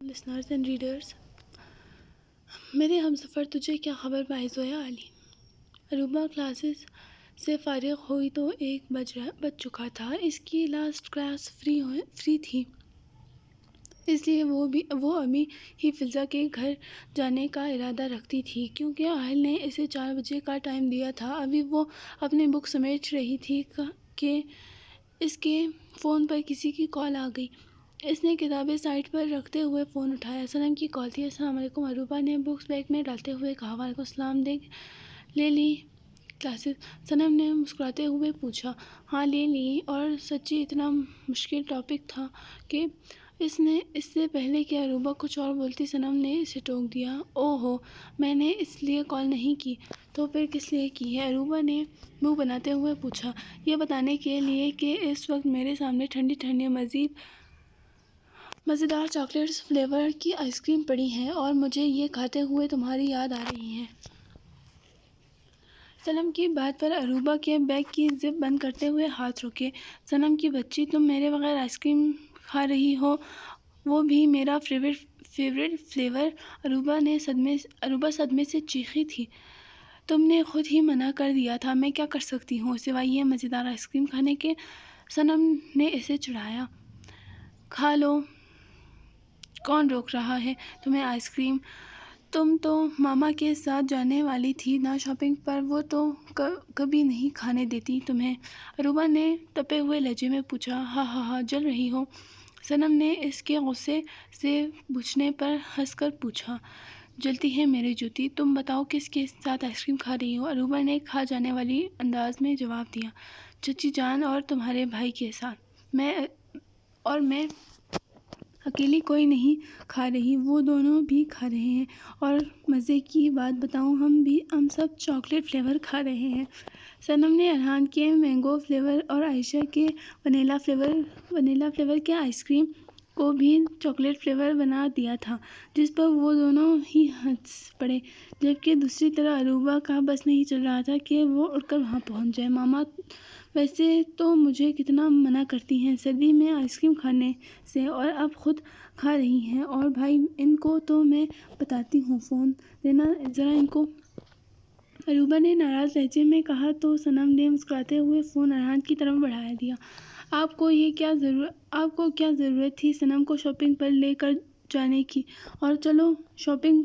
Listeners and readers, میرے ہم سفر تجھے کیا خبر باعث ہویا علی۔ عروبہ کلاسز سے فارغ ہوئی تو 1 بج چکا تھا۔ اس کی لاسٹ کلاس فری تھی، اس لیے وہ ابھی ہی فضا کے گھر جانے کا ارادہ رکھتی تھی، کیونکہ اہل نے اسے 4 بجے کا ٹائم دیا تھا۔ ابھی وہ اپنی بک سمیٹ رہی تھی کہ اس کے فون پر کسی کی کال آ گئی۔ اس نے کتابیں سائڈ پر رکھتے ہوئے فون اٹھایا۔ سنم کی کال تھی۔ السلام علیکم، عروبہ نے بکس بیگ میں ڈالتے ہوئے کہا۔ وعلیکم السلام، لے لی کلاسز؟ سنم نے مسکراتے ہوئے پوچھا۔ ہاں لے لی، اور سچی اتنا مشکل ٹاپک تھا کہ اس سے پہلے کہ عروبہ کچھ اور بولتی سنم نے اسے ٹوک دیا۔ اوہ ہو، میں نے اس لیے کال نہیں کی تو پھر کس لیے کی ہے؟ عروبہ نے منہ بناتے ہوئے پوچھا۔ یہ بتانے کے لیے کہ اس وقت میرے سامنے ٹھنڈی ٹھنڈی مزیدار چاکلیٹ فلیور کی آئس کریم پڑی ہے اور مجھے یہ کھاتے ہوئے تمہاری یاد آ رہی ہے۔ سنم کی بات پر عروبہ کے بیگ کی زپ بند کرتے ہوئے ہاتھ روکے۔ سنم کی بچی، تم میرے بغیر آئس کریم کھا رہی ہو، وہ بھی میرا فیورٹ فلیور۔ عروبہ صدمے سے چیخی تھی۔ تم نے خود ہی منع کر دیا تھا، میں کیا کر سکتی ہوں سوائے یہ مزیدار آئس کریم کھانے کے؟ سنم نے اسے چڑھایا۔ کھا لو، کون روک رہا ہے تمہیں آئس کریم؟ تم تو ماما کے ساتھ جانے والی تھی نا شاپنگ پر، وہ تو کبھی نہیں کھانے دیتی تمہیں۔ عروبہ نے تپے ہوئے لہجے میں پوچھا۔ ہاں جل رہی ہو؟ سنم نے اس کے غصے سے بجھنے پر ہنس کر پوچھا۔ جلتی ہے میری جوتی، تم بتاؤ کس کے ساتھ آئس کریم کھا رہی ہو؟ عروبہ نے کھا جانے والی انداز میں جواب دیا۔ چچی جان اور تمہارے بھائی کے ساتھ۔ میں اکیلی کوئی نہیں کھا رہی، وہ دونوں بھی کھا رہے ہیں، اور مزے کی بات بتاؤں، ہم سب چاکلیٹ فلیور کھا رہے ہیں۔ سنم نے ارحان کے مینگو فلیور اور عائشہ کے ونیلا فلیور کے آئس کریم کو بھی چاکلیٹ فلیور بنا دیا تھا، جس پر وہ دونوں ہی ہنس پڑے، جبکہ دوسری طرف عروبہ کا بس نہیں چل رہا تھا کہ وہ اٹھ کر وہاں پہنچ جائے۔ ماما ویسے تو مجھے کتنا منع کرتی ہیں سردی میں آئس کریم کھانے سے، اور اب خود کھا رہی ہیں، اور بھائی ان کو تو میں بتاتی ہوں، فون دینا ذرا ان کو۔ عروبہ نے ناراض لہجے میں کہا تو سنم نے مسکراتے ہوئے فون ارحان کی طرف بڑھا دیا۔ آپ کو کیا ضرورت تھی سنم کو شاپنگ پر لے کر جانے کی؟ اور چلو شاپنگ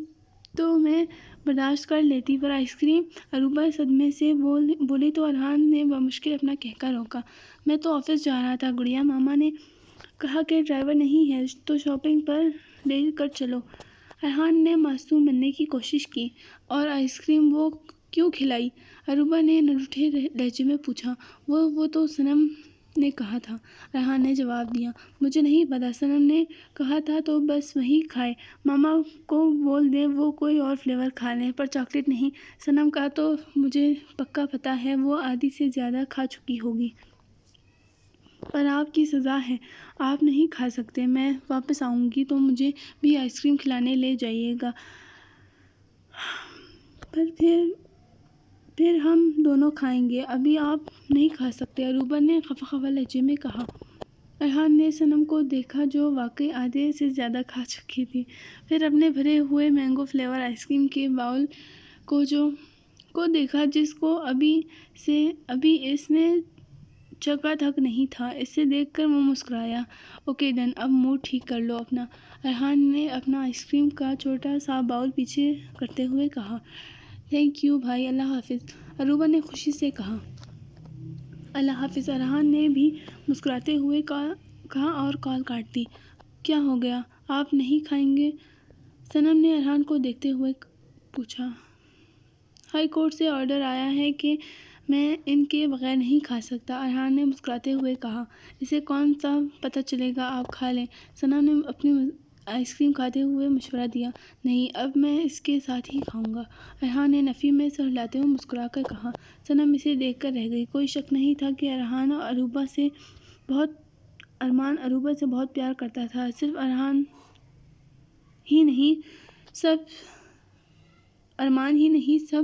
تو میں برداشت کر لیتی، پر آئس کریم؟ عروبہ صدمے سے بولی تو ارحان نے بمشکل اپنا کہکا روکا۔ میں تو آفس جا رہا تھا گڑیا، ماما نے کہا کہ ڈرائیور نہیں ہے تو شاپنگ پر لے کر چلو۔ ارحان نے معصوم بننے کی کوشش کی۔ اور آئس کریم وہ کیوں کھلائی؟ عروبہ نے نروٹھے لہجے میں پوچھا۔ وہ تو سنم نے کہا تھا، ارحان نے جواب دیا۔ مجھے نہیں پتا، سنم نے کہا تھا تو بس وہی کھائے۔ ماما کو بول دیں وہ کوئی اور فلیور کھا لیں، پر چاکلیٹ نہیں۔ سنم کا تو مجھے پکا پتا ہے وہ آدھی سے زیادہ کھا چکی ہوگی۔ پر آپ کی سزا ہے، آپ نہیں کھا سکتے۔ میں واپس آؤں گی تو مجھے بھی آئس کریم کھلانے لے جائیے گا، پر پھر ہم دونوں کھائیں گے، ابھی آپ نہیں کھا سکتے، عروبہ نے خفا لہجے میں کہا۔ ارحان نے سنم کو دیکھا جو واقعی آدھے سے زیادہ کھا چکی تھی، پھر اپنے بھرے ہوئے مینگو فلیور آئس کریم کے باؤل کو دیکھا جس کو ابھی اس نے چکھا تک نہیں تھا۔ اسے دیکھ کر وہ مسکرایا۔ اوکے ڈن، اب موڈ ٹھیک کر لو اپنا، ارحان نے اپنا آئس کریم کا چھوٹا سا باؤل پیچھے کرتے ہوئے کہا۔ تھینک یو بھائی، اللہ حافظ، عروبہ نے خوشی سے کہا۔ اللہ حافظ، ارحان نے بھی مسکراتے ہوئے کہا اور کال کاٹ دی۔ کیا ہو گیا، آپ نہیں کھائیں گے؟ سنم نے ارحان کو دیکھتے ہوئے پوچھا۔ ہائی کورٹ سے آرڈر آیا ہے کہ میں ان کے بغیر نہیں کھا سکتا، ارحان نے مسکراتے ہوئے کہا۔ اسے کون سا پتہ چلے گا، آپ کھا لیں، سنم نے اپنی آئس کریم کھاتے ہوئے مشورہ دیا۔ نہیں، اب میں اس کے ساتھ ہی کھاؤں گا، ارحان نے نفی میں سر ہلاتے ہوئے مسکرا کر کہا۔ سنم اسے دیکھ کر رہ گئی۔ کوئی شک نہیں تھا کہ ارحان عروبہ سے بہت پیار کرتا تھا۔ صرف ارحان ہی نہیں، سب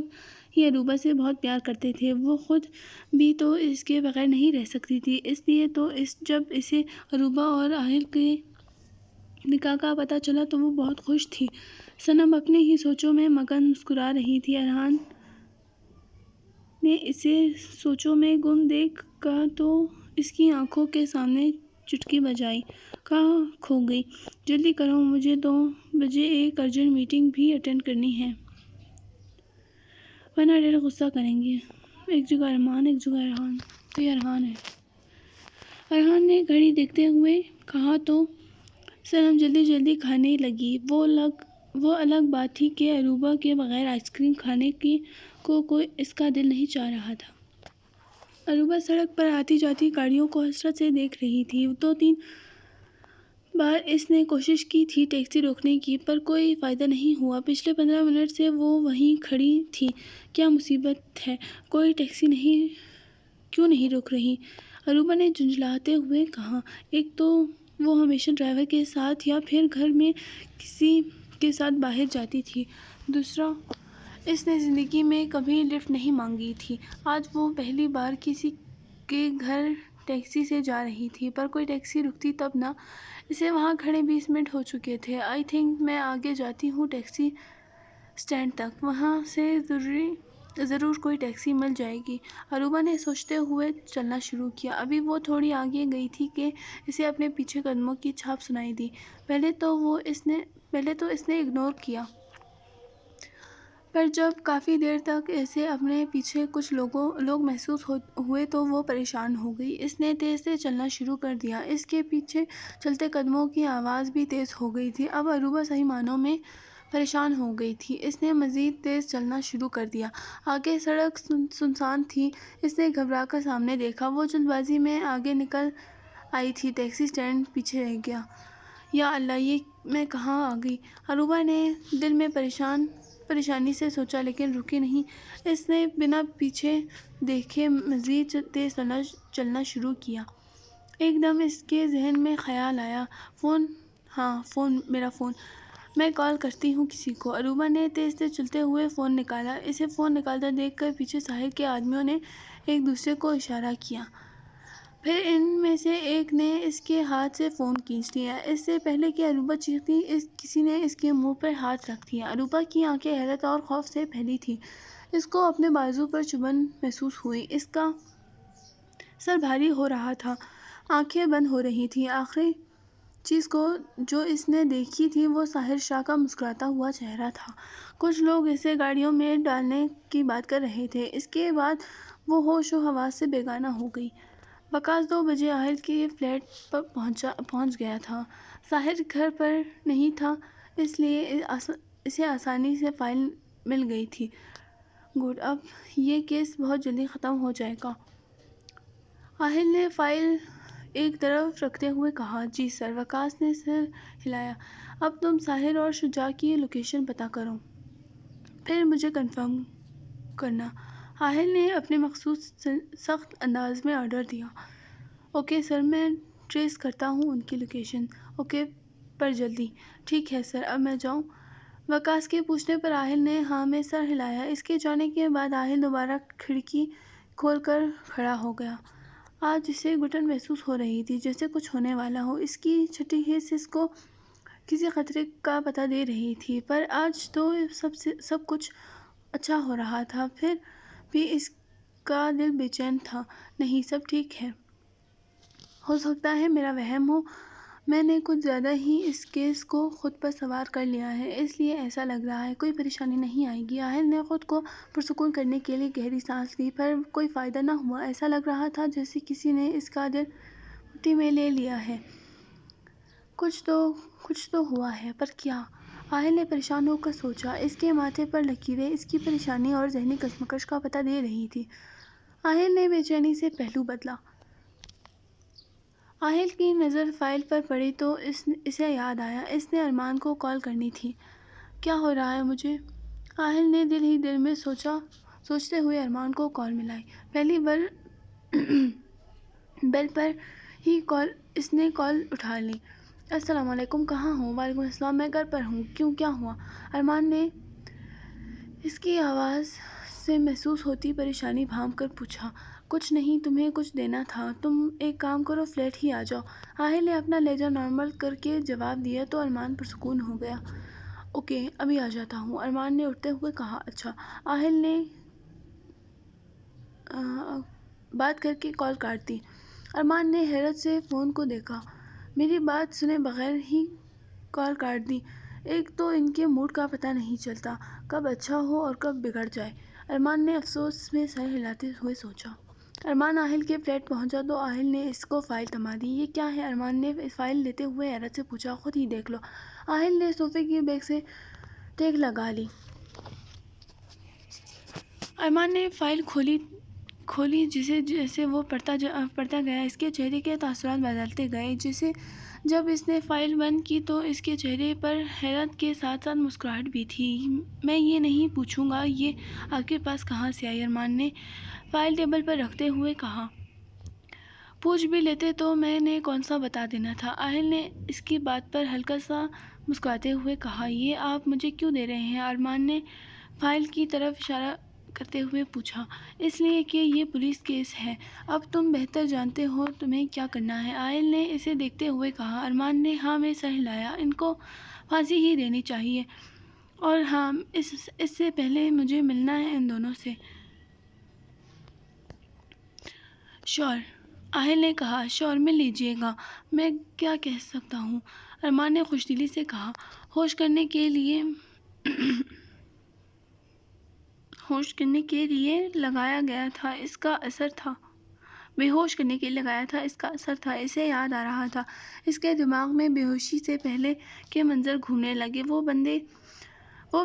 ہی عروبہ سے بہت پیار کرتے تھے، وہ خود بھی تو اس کے بغیر نہیں رہ سکتی تھی۔ اس لیے تو جب اسے عروبہ اور اہل کے نکاح کا پتہ چلا تو وہ بہت خوش تھی۔ صنم اپنے ہی سوچوں میں مگن مسکرا رہی تھی۔ ارحان نے اسے سوچوں میں گم دیکھ کہا تو اس کی آنکھوں کے سامنے چٹکی بجائی۔ کہاں کھو گئی؟ جلدی کرو، مجھے 2 بجے ایک ارجنٹ میٹنگ بھی اٹینڈ کرنی ہے، ورنہ ڈیڈی غصہ کریں گے۔ ایک جگہ ارمان، ایک جگہ ارحان، تو یہ ارحان ہے۔ ارحان نے گھڑی دیکھتے ہوئے کہا تو صنم جلدی جلدی کھانے لگی۔ وہ الگ بات تھی کہ اروبا کے بغیر آئس کریم کھانے کو کوئی اس کا دل نہیں چاہ رہا تھا۔ اروبا سڑک پر آتی جاتی گاڑیوں کو حسرت سے دیکھ رہی تھی۔ 2-3 بار اس نے کوشش کی تھی ٹیکسی روکنے کی، پر کوئی فائدہ نہیں ہوا۔ پچھلے 15 منٹ سے وہ وہیں کھڑی تھی۔ کیا مصیبت ہے؟ کوئی ٹیکسی کیوں نہیں رک رہی؟ اروبا نے جھنجھلاتے ہوئے کہا۔ ایک تو وہ ہمیشہ ڈرائیور کے ساتھ یا پھر گھر میں کسی کے ساتھ باہر جاتی تھی، دوسرا اس نے زندگی میں کبھی لفٹ نہیں مانگی تھی۔ آج وہ پہلی بار کسی کے گھر ٹیکسی سے جا رہی تھی، پر کوئی ٹیکسی رکتی تب نہ۔ اسے وہاں کھڑے 20 منٹ ہو چکے تھے۔ آئی تھنک میں آگے جاتی ہوں ٹیکسی اسٹینڈ تک، وہاں سے ضرور کوئی ٹیکسی مل جائے گی۔ اروبا نے سوچتے ہوئے چلنا شروع کیا۔ ابھی وہ تھوڑی آگے گئی تھی کہ اسے اپنے پیچھے قدموں کی چھاپ سنائی دی۔ پہلے تو اس نے اگنور کیا، پر جب کافی دیر تک اسے اپنے پیچھے کچھ لوگ محسوس ہوئے تو وہ پریشان ہو گئی۔ اس نے تیز سے چلنا شروع کر دیا۔ اس کے پیچھے چلتے قدموں کی آواز بھی تیز ہو گئی تھی۔ اب اروبا صحیح معنوں میں پریشان ہو گئی تھی۔ اس نے مزید تیز چلنا شروع کر دیا۔ آگے سڑک سنسان تھی۔ اس نے گھبرا کر سامنے دیکھا۔ وہ جلد بازی میں آگے نکل آئی تھی۔ ٹیکسی اسٹینڈ پیچھے رہ گیا۔ یا اللہ، یہ میں کہاں آ گئی؟ اروبا نے دل میں پریشانی سے سوچا، لیکن رکی نہیں۔ اس نے بنا پیچھے دیکھے مزید تیز چلنا شروع کیا۔ ایک دم اس کے ذہن میں خیال آیا، میرا فون، میں کال کرتی ہوں کسی کو۔ اروبا نے تیز چلتے ہوئے فون نکالا۔ اسے فون نکالتا دیکھ کر پیچھے ساحل کے آدمیوں نے ایک دوسرے کو اشارہ کیا۔ پھر ان میں سے ایک نے اس کے ہاتھ سے فون کھینچ لیا۔ اس سے پہلے کہ اروبا چیختی، کسی نے اس کے منہ پر ہاتھ رکھ دیا۔ اروبا کی آنکھیں حیرت اور خوف سے پھیلی تھیں۔ اس کو اپنے بازو پر چبھن محسوس ہوئی۔ اس کا سر بھاری ہو رہا تھا، آنکھیں بند ہو رہی تھیں۔ آخری چیز جو اس نے دیکھی تھی وہ ساحر شاہ کا مسکراتا ہوا چہرہ تھا۔ کچھ لوگ اسے گاڑیوں میں ڈالنے کی بات کر رہے تھے۔ اس کے بعد وہ ہوش و حواس سے بیگانہ ہو گئی۔ وقاص 2 بجے اہل کے فلیٹ پر پہنچ گیا تھا۔ ساحر گھر پر نہیں تھا، اس لیے اسے آسانی سے فائل مل گئی تھی۔ گڈ، اب یہ کیس بہت جلدی ختم ہو جائے گا۔ اہل نے فائل ایک طرف رکھتے ہوئے کہا۔ جی سر، وقاص نے سر ہلایا۔ اب تم ساحر اور شجاع کی لوکیشن پتہ کرو، پھر مجھے کنفرم کرنا۔ اہل نے اپنے مخصوص سخت انداز میں آرڈر دیا۔ اوکے سر، میں ٹریس کرتا ہوں ان کی لوکیشن۔ اوکے، پر جلدی۔ ٹھیک ہے سر، اب میں جاؤں؟ وقاص کے پوچھنے پر اہل نے ہاں میں سر ہلایا۔ اس کے جانے کے بعد اہل دوبارہ کھڑکی کھول کر کھڑا ہو گیا۔ آج اسے گھٹن محسوس ہو رہی تھی، جیسے کچھ ہونے والا ہو۔ اس کی چھٹی حس اس کو کسی خطرے کا پتہ دے رہی تھی، پر آج تو سب کچھ اچھا ہو رہا تھا، پھر بھی اس کا دل بے چین تھا۔ نہیں، سب ٹھیک ہے۔ ہو سکتا ہے میرا وہم ہو، میں نے کچھ زیادہ ہی اس کیس کو خود پر سوار کر لیا ہے، اس لیے ایسا لگ رہا ہے۔ کوئی پریشانی نہیں آئے گی۔ اہل نے خود کو پرسکون کرنے کے لیے گہری سانس لی، پر کوئی فائدہ نہ ہوا۔ ایسا لگ رہا تھا جیسے کسی نے اس کا دل مٹھی میں لے لیا ہے۔ کچھ تو ہوا ہے، پر کیا؟ اہل نے پریشان ہو کر سوچا۔ اس کے ماتھے پر لکیریں اس کی پریشانی اور ذہنی کشمکش کا پتہ دے رہی تھی۔ اہل نے بے چینی سے پہلو بدلا۔ اہل کی نظر فائل پر پڑی تو اسے یاد آیا، اس نے ارمان کو کال کرنی تھی۔ کیا ہو رہا ہے مجھے؟ اہل نے دل ہی دل میں سوچتے ہوئے ارمان کو کال ملائی۔ پہلی بیل پر ہی اس نے کال اٹھا لی۔ السلام علیکم، کہاں ہو؟ وعلیکم السلام، میں گھر پر ہوں۔ کیوں، کیا ہوا؟ ارمان نے اس کی آواز سے محسوس ہوتی پریشانی بھانپ کر پوچھا۔ کچھ نہیں، تمہیں کچھ دینا تھا۔ تم ایک کام کرو، فلیٹ ہی آ جاؤ۔ آہل نے اپنا لہجہ نارمل کر کے جواب دیا تو ارمان پرسکون ہو گیا۔ اوکے، ابھی آ جاتا ہوں، ارمان نے اٹھتے ہوئے کہا۔ اچھا۔ آہل نے بات کر کے کال کاٹ دی۔ ارمان نے حیرت سے فون کو دیکھا۔ میری بات سنے بغیر ہی کال کاٹ دی۔ ایک تو ان کے موڈ کا پتہ نہیں چلتا، کب اچھا ہو اور کب بگڑ جائے۔ ارمان نے افسوس میں سر ہلاتے ہوئے سوچا۔ ارمان آہل کے فلیٹ پہنچا تو آہل نے اس کو فائل تھما دی۔ یہ کیا ہے؟ ارمان نے فائل لیتے ہوئے حیرت سے پوچھا۔ خود ہی دیکھ لو۔ آہل نے صوفے کی بیک سے ٹیک لگا لی۔ ارمان نے فائل کھولی جیسے وہ پڑھتا گیا اس کے چہرے کے تاثرات بدلتے گئے۔ جب اس نے فائل بند کی تو اس کے چہرے پر حیرت کے ساتھ ساتھ مسکراہٹ بھی تھی۔ میں یہ نہیں پوچھوں گا یہ آپ کے پاس کہاں سے آئی، ارمان نے فائل ٹیبل پر رکھتے ہوئے کہا۔ پوچھ بھی لیتے تو میں نے کون سا بتا دینا تھا۔ آہل نے اس کی بات پر ہلکا سا مسکراتے ہوئے کہا۔ یہ آپ مجھے کیوں دے رہے ہیں؟ ارمان نے فائل کی طرف اشارہ کرتے ہوئے پوچھا۔ اس لیے کہ یہ پولیس کیس ہے، اب تم بہتر جانتے ہو تمہیں کیا کرنا ہے، آہل نے اسے دیکھتے ہوئے کہا۔ ارمان نے ہاں میں سر ہلایا۔ ان کو پھانسی ہی دینی چاہیے، اور ہاں اس سے پہلے مجھے ملنا ہے ان دونوں سے۔ شور، آہل نے کہا۔ شور، مل لیجیے گا، میں کیا کہہ سکتا ہوں، ارمان نے خوش دلی سے کہا۔ ہوش کرنے کے لیے لگایا گیا تھا، اس کا اثر تھا۔ بے ہوش کرنے کے لیے لگایا تھا، اس کا اثر تھا۔ اسے یاد آ رہا تھا، اس کے دماغ میں بے ہوشی سے پہلے کے منظر گھومنے لگے۔ وہ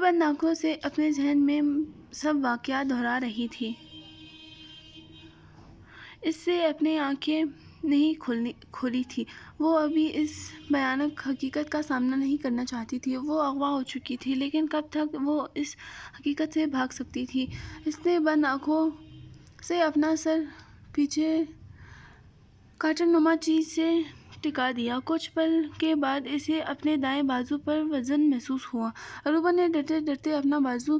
بند آنکھوں سے اپنے ذہن میں سب واقعات دہرا رہی تھی۔ اس سے اپنی آنکھیں نہیں کھولی تھی۔ وہ ابھی اس بھیانک حقیقت کا سامنا نہیں کرنا چاہتی تھی۔ وہ اغوا ہو چکی تھی، لیکن کب تک وہ اس حقیقت سے بھاگ سکتی تھی؟ اس نے بند آنکھوں سے اپنا سر پیچھے کاٹن نما چیز سے ٹکا دیا۔ کچھ پل کے بعد اسے اپنے دائیں بازو پر وزن محسوس ہوا۔ اروبا نے ڈرتے ڈرتے اپنا بازو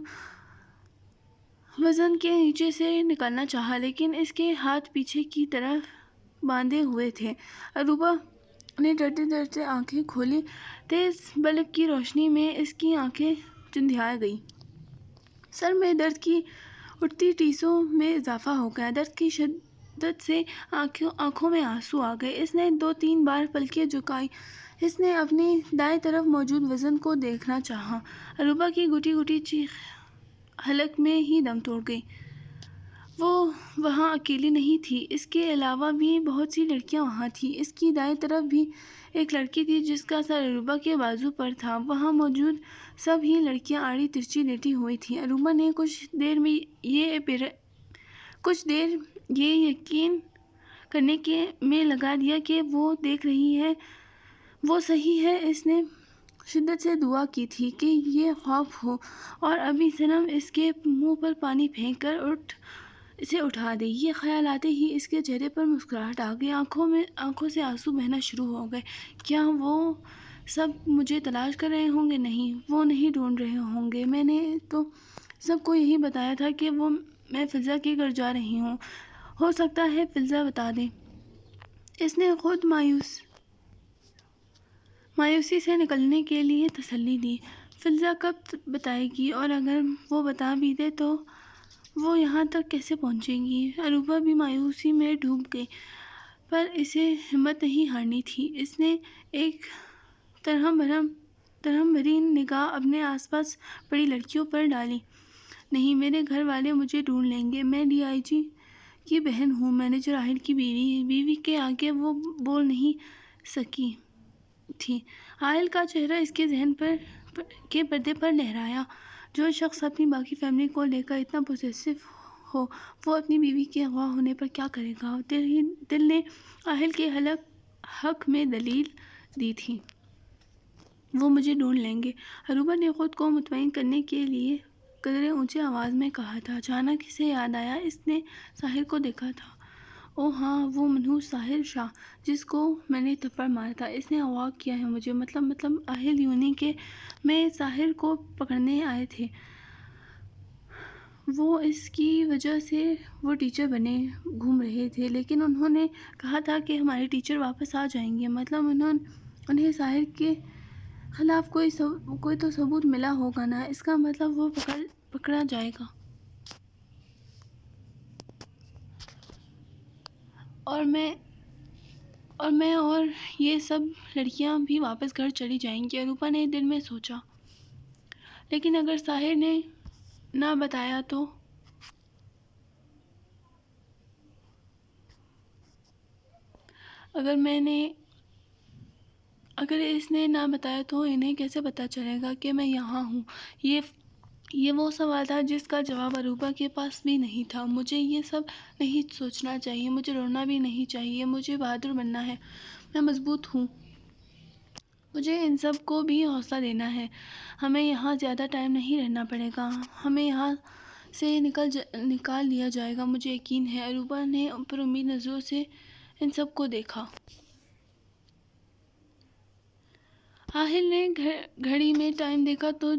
وزن کے نیچے سے نکالنا چاہا، لیکن اس کے ہاتھ پیچھے کی طرف باندھے ہوئے تھے۔ اروبا نے ڈرتے ڈرتے آنکھیں کھولیں۔ تیز بلب کی روشنی میں اس کی آنکھیں چندھیا گئیں۔ سر میں درد کی اٹھتی ٹیسوں میں اضافہ ہو گیا۔ درد کی شدت سے آنکھوں میں آنسو آ گئے۔ اس نے 2-3 بار پلکیں جھکائیں۔ اس نے اپنی دائیں طرف موجود وزن کو دیکھنا چاہا۔ اروبا کی گھٹی گھٹی چیخ حلق میں ہی دم توڑ گئی۔ وہ وہاں اکیلی نہیں تھی، اس کے علاوہ بھی بہت سی لڑکیاں وہاں تھیں۔ اس کی دائیں طرف بھی ایک لڑکی تھی جس کا سر اروبا کے بازو پر تھا۔ وہاں موجود سب ہی لڑکیاں آڑی ترچھی لیٹی ہوئی تھیں۔ اروبا نے کچھ دیر یہ یقین کرنے میں لگا دیا کہ وہ دیکھ رہی ہے وہ صحیح ہے۔ اس نے شدت سے دعا کی تھی کہ یہ خواب ہو، اور ابھی صنم اس کے منہ پر پانی پھینک کر اسے اٹھا دے۔ یہ خیال آتے ہی اس کے چہرے پر مسکراہٹ آ گئی۔ آنکھوں سے آنسو بہنا شروع ہو گئے۔ کیا وہ سب مجھے تلاش کر رہے ہوں گے؟ نہیں، وہ نہیں ڈھونڈ رہے ہوں گے۔ میں نے تو سب کو یہی بتایا تھا کہ میں فضا کے گھر جا رہی ہوں، ہو سکتا ہے فضا بتا دے۔ اس نے خود مایوسی سے نکلنے کے لیے تسلی دی۔ فضا کب بتائے گی؟ اور اگر وہ بتا بھی دے تو وہ یہاں تک کیسے پہنچے گی؟ اروبا بھی مایوسی میں ڈوب گئی، پر اسے ہمت نہیں ہارنی تھی۔ اس نے ایک ترہم بھری نگاہ اپنے آس پاس پڑی لڑکیوں پر ڈالی۔ نہیں، میرے گھر والے مجھے ڈھونڈ لیں گے۔ میں ڈی آئی جی کی بہن ہوں، مینیجر آہل کی بیوی کے آگے وہ بول نہیں سکی تھی۔ آہل کا چہرہ اس کے ذہن کے پردے پر لہرایا۔ جو شخص اپنی باقی فیملی کو لے کر اتنا پوسیسو ہو، وہ اپنی بیوی کے اغوا ہونے پر کیا کرے گا؟ دل نے آہل کے حق میں دلیل دی تھی۔ وہ مجھے ڈھونڈ لیں گے، اروبا نے خود کو مطمئن کرنے کے لیے قدرے اونچی آواز میں کہا تھا۔ اچانک اسے یاد آیا، اس نے ساحر کو دیکھا تھا۔ اوہ ہاں، وہ منحوس ساحر شاہ جس کو میں نے تھپڑ مارا تھا، اس نے اغوا کیا ہے مجھے۔ مطلب آہل یونی کے میں ساحر کو پکڑنے آئے تھے۔ وہ اس کی وجہ سے وہ ٹیچر بنے گھوم رہے تھے، لیکن انہوں نے کہا تھا کہ ہمارے ٹیچر واپس آ جائیں گے، مطلب انہیں ساحر کے خلاف کوئی تو ثبوت ملا ہوگا نا، اس کا مطلب وہ پکڑا جائے گا، اور میں اور یہ سب لڑکیاں بھی واپس گھر چلی جائیں گی۔ اروپا نے دل میں سوچا، لیکن اگر ساحر نے نہ بتایا تو؟ اگر اس نے نہ بتایا تو انہیں کیسے پتا چلے گا کہ میں یہاں ہوں؟ یہ وہ سوال تھا جس کا جواب اروپا کے پاس بھی نہیں تھا۔ مجھے یہ سب نہیں سوچنا چاہیے، مجھے رونا بھی نہیں چاہیے، مجھے بہادر بننا ہے، میں مضبوط ہوں، مجھے ان سب کو بھی حوصلہ دینا ہے۔ ہمیں یہاں زیادہ ٹائم نہیں رہنا پڑے گا، ہمیں یہاں سے نکال لیا جائے گا، مجھے یقین ہے۔ اروپا نے پر امید نظروں سے ان سب کو دیکھا۔ آہل نے گھڑی میں ٹائم دیکھا تو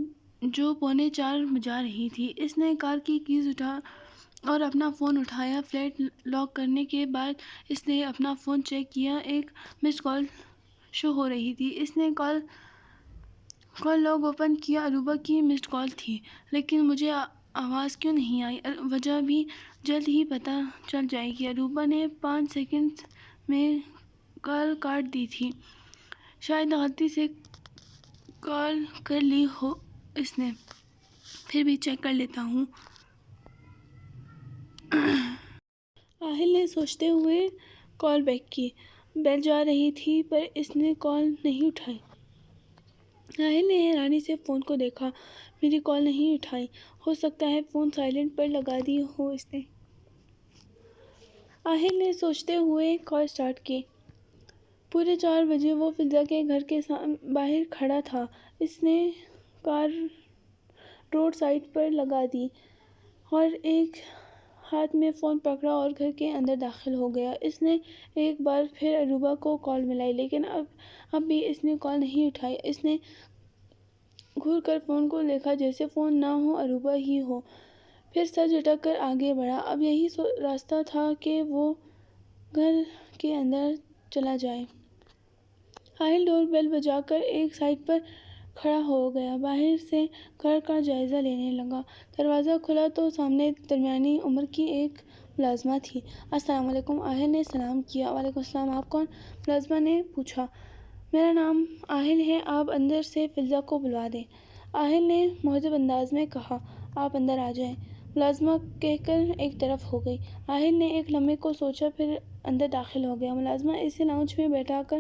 جو 3:45 بجا رہی تھی۔ اس نے کار کی کیز اور اپنا فون اٹھایا۔ فلیٹ لاک کرنے کے بعد اس نے اپنا فون چیک کیا، ایک مسڈ کال شو ہو رہی تھی۔ اس نے کال لاگ اوپن کیا، اروپا کی مسڈ کال تھی، لیکن مجھے آواز کیوں نہیں آئی؟ وجہ بھی جلد ہی پتہ چل جائے گی۔ اروپا نے 5 سیکنڈ میں کال کاٹ دی تھی، شاید غلطی سے کال کر لی ہو اس نے، پھر بھی چیک کر لیتا ہوں۔ آہل نے سوچتے ہوئے کال بیک کی۔ بیل جا رہی تھی پر اس نے کال نہیں اٹھائی۔ آہل نے حیرانی سے فون کو دیکھا، میری کال نہیں اٹھائی، ہو سکتا ہے فون سائلنٹ پر لگا دی ہو اس نے۔ آہل نے سوچتے ہوئے کال سٹارٹ کی۔ 4:45 بجے وہ فضا کے گھر کے باہر کھڑا تھا۔ اس نے کار روڈ سائڈ پر لگا دی اور ایک ہاتھ میں فون پکڑا اور گھر کے اندر داخل ہو گیا۔ اس نے ایک بار پھر اروپا کو کال ملائی، لیکن اب بھی اس نے کال نہیں اٹھائی۔ اس نے گھور کر فون کو دیکھا، جیسے فون نہ ہو، اروپا ہی ہو، پھر سر جھٹک کر آگے بڑھا۔ اب یہی راستہ تھا کہ وہ گھر کے اندر چلا جائے۔ آہل ڈور بیل بجا کر ایک سائڈ پر کھڑا ہو گیا، باہر سے گھر کا جائزہ لینے لگا۔ دروازہ کھلا تو سامنے درمیانی عمر کی ایک ملازمہ تھی۔ السلام علیکم، آہل نے سلام کیا۔ وعلیکم السلام، آپ کون؟ ملازمہ نے پوچھا۔ میرا نام آہل ہے، آپ اندر سے فضا کو بلوا دیں، آہل نے مہذب انداز میں کہا۔ آپ اندر آ جائیں، ملازمہ کہہ کر ایک طرف ہو گئی۔ آہل نے ایک لمحے کو سوچا، پھر اندر داخل ہو گیا۔ ملازمہ اسے لاؤنج میں بیٹھا کر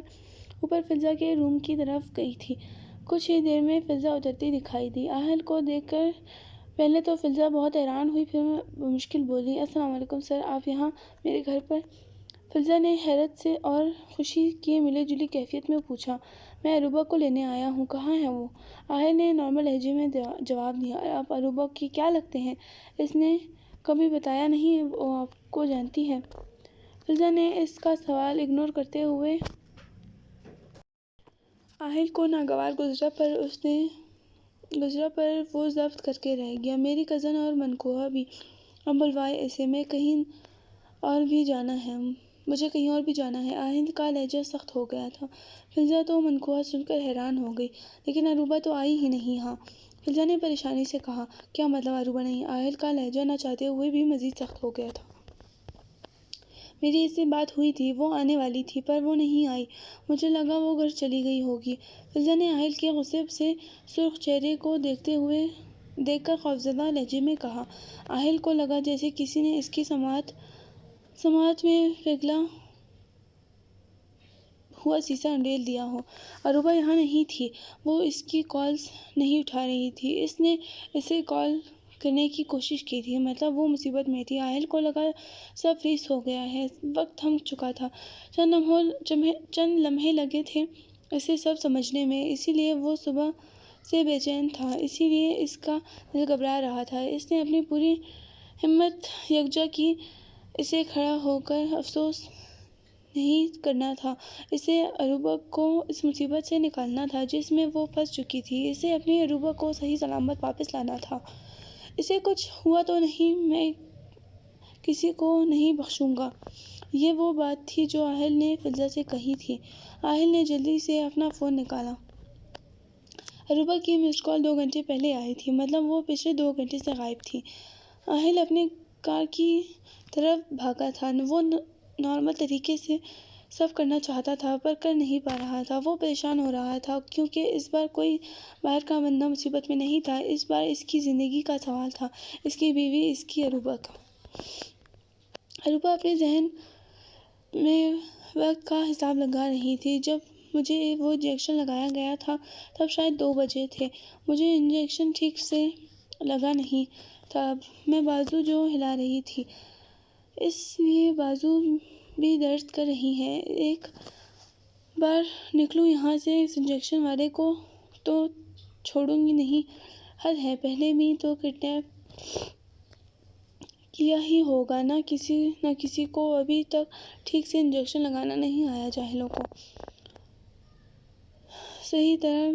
اوپر فضا کے روم کی طرف گئی تھی۔ کچھ ہی دیر میں فضا اترتی دکھائی دی۔ آہل کو دیکھ کر پہلے تو فضا بہت حیران ہوئی، پھر بمشکل بولی، السلام علیکم سر، آپ یہاں میرے گھر پر؟ فضا نے حیرت سے اور خوشی کی ملی جلی کیفیت میں پوچھا، میں اروپا کو لینے آیا ہوں، کہاں ہے وہ؟ آہل نے نارمل لہجے میں جواب دیا، آپ اروپا کی کیا لگتے ہیں؟ اس نے کبھی بتایا نہیں وہ آپ کو جانتی ہے؟ فضا نے اس کا سوال اگنور کرتے ہوئے آہل کو ناگوار گزرا پر وہ ضبط کر کے رہ گیا، میری کزن اور منکوہا بھی، اب بلوائے اسے، مجھے کہیں اور بھی جانا ہے۔ آہل کا لہجہ سخت ہو گیا تھا۔ فضا تو منکوہا سن کر حیران ہو گئی، لیکن اروپا تو آئی ہی نہیں۔ ہاں، فضا نے پریشانی سے کہا، کیا مطلب اروپا نہیں؟ آہل کا لہجہ نہ چاہتے ہوئے بھی مزید سخت ہو گیا تھا۔ میری اس سے بات ہوئی تھی، وہ آنے والی تھی پر وہ نہیں آئی، مجھے لگا وہ گھر چلی گئی ہوگی۔ فضا نے آہل کے غصے سے سرخ چہرے کو دیکھ کر خوفزدہ لہجے میں کہا۔ آہل کو لگا جیسے کسی نے اس کی سماعت میں پگھلا ہوا سیسا انڈیل دیا ہو۔ اروپا یہاں نہیں تھی، وہ اس کی کالز نہیں اٹھا رہی تھی، اس نے اسے کال کرنے کی کوشش کی تھی، مطلب وہ مصیبت میں تھی۔ آہل کو لگا سب فریز ہو گیا ہے، وقت تھم چکا تھا، چند لمحے لگے تھے اسے سب سمجھنے میں، اسی لیے وہ صبح سے بے چین تھا، اسی لیے اس کا دل گھبرا رہا تھا۔ اس نے اپنی پوری ہمت یکجا کی، اسے کھڑا ہو کر افسوس نہیں کرنا تھا، اسے اروپا کو اس مصیبت سے نکالنا تھا جس میں وہ پھنس چکی تھی، اسے اپنی اروپا کو صحیح سلامت واپس لانا تھا۔ اسے کچھ ہوا تو نہیں، میں کسی کو نہیں بخشوں گا۔ یہ وہ بات تھی جو آہل نے فضا سے کہی تھی۔ آہل نے جلدی سے اپنا فون نکالا۔ عروبہ کی مس کال 2 گھنٹے پہلے آئی تھی، مطلب وہ پچھلے 2 گھنٹے سے غائب تھی۔ آہل اپنے کار کی طرف بھاگا تھا۔ وہ نارمل طریقے سے سب کرنا چاہتا تھا پر کر نہیں پا رہا تھا۔ وہ پریشان ہو رہا تھا کیونکہ اس بار کوئی باہر کا بندہ مصیبت میں نہیں تھا، اس بار اس کی زندگی کا سوال تھا، اس کی بیوی، اس کی عروبہ کا۔ عروبہ اپنے ذہن میں وقت کا حساب لگا رہی تھی۔ جب مجھے وہ انجیکشن لگایا گیا تھا تب شاید 2 بجے تھے۔ مجھے انجیکشن ٹھیک سے لگا نہیں تھا، میں بازو جو ہلا رہی تھی، اس لیے بازو بھی درد کر رہی ہے۔ ایک بار نکلوں یہاں سے اس انجیکشن والے کو تو چھوڑوں گی نہیں۔ حد ہے، پہلے بھی تو کڈنیپ کیا ہی ہوگا۔ نہ کسی کو ابھی تک ٹھیک سے انجیکشن لگانا نہیں آیا۔ جاہلوں کو صحیح طرح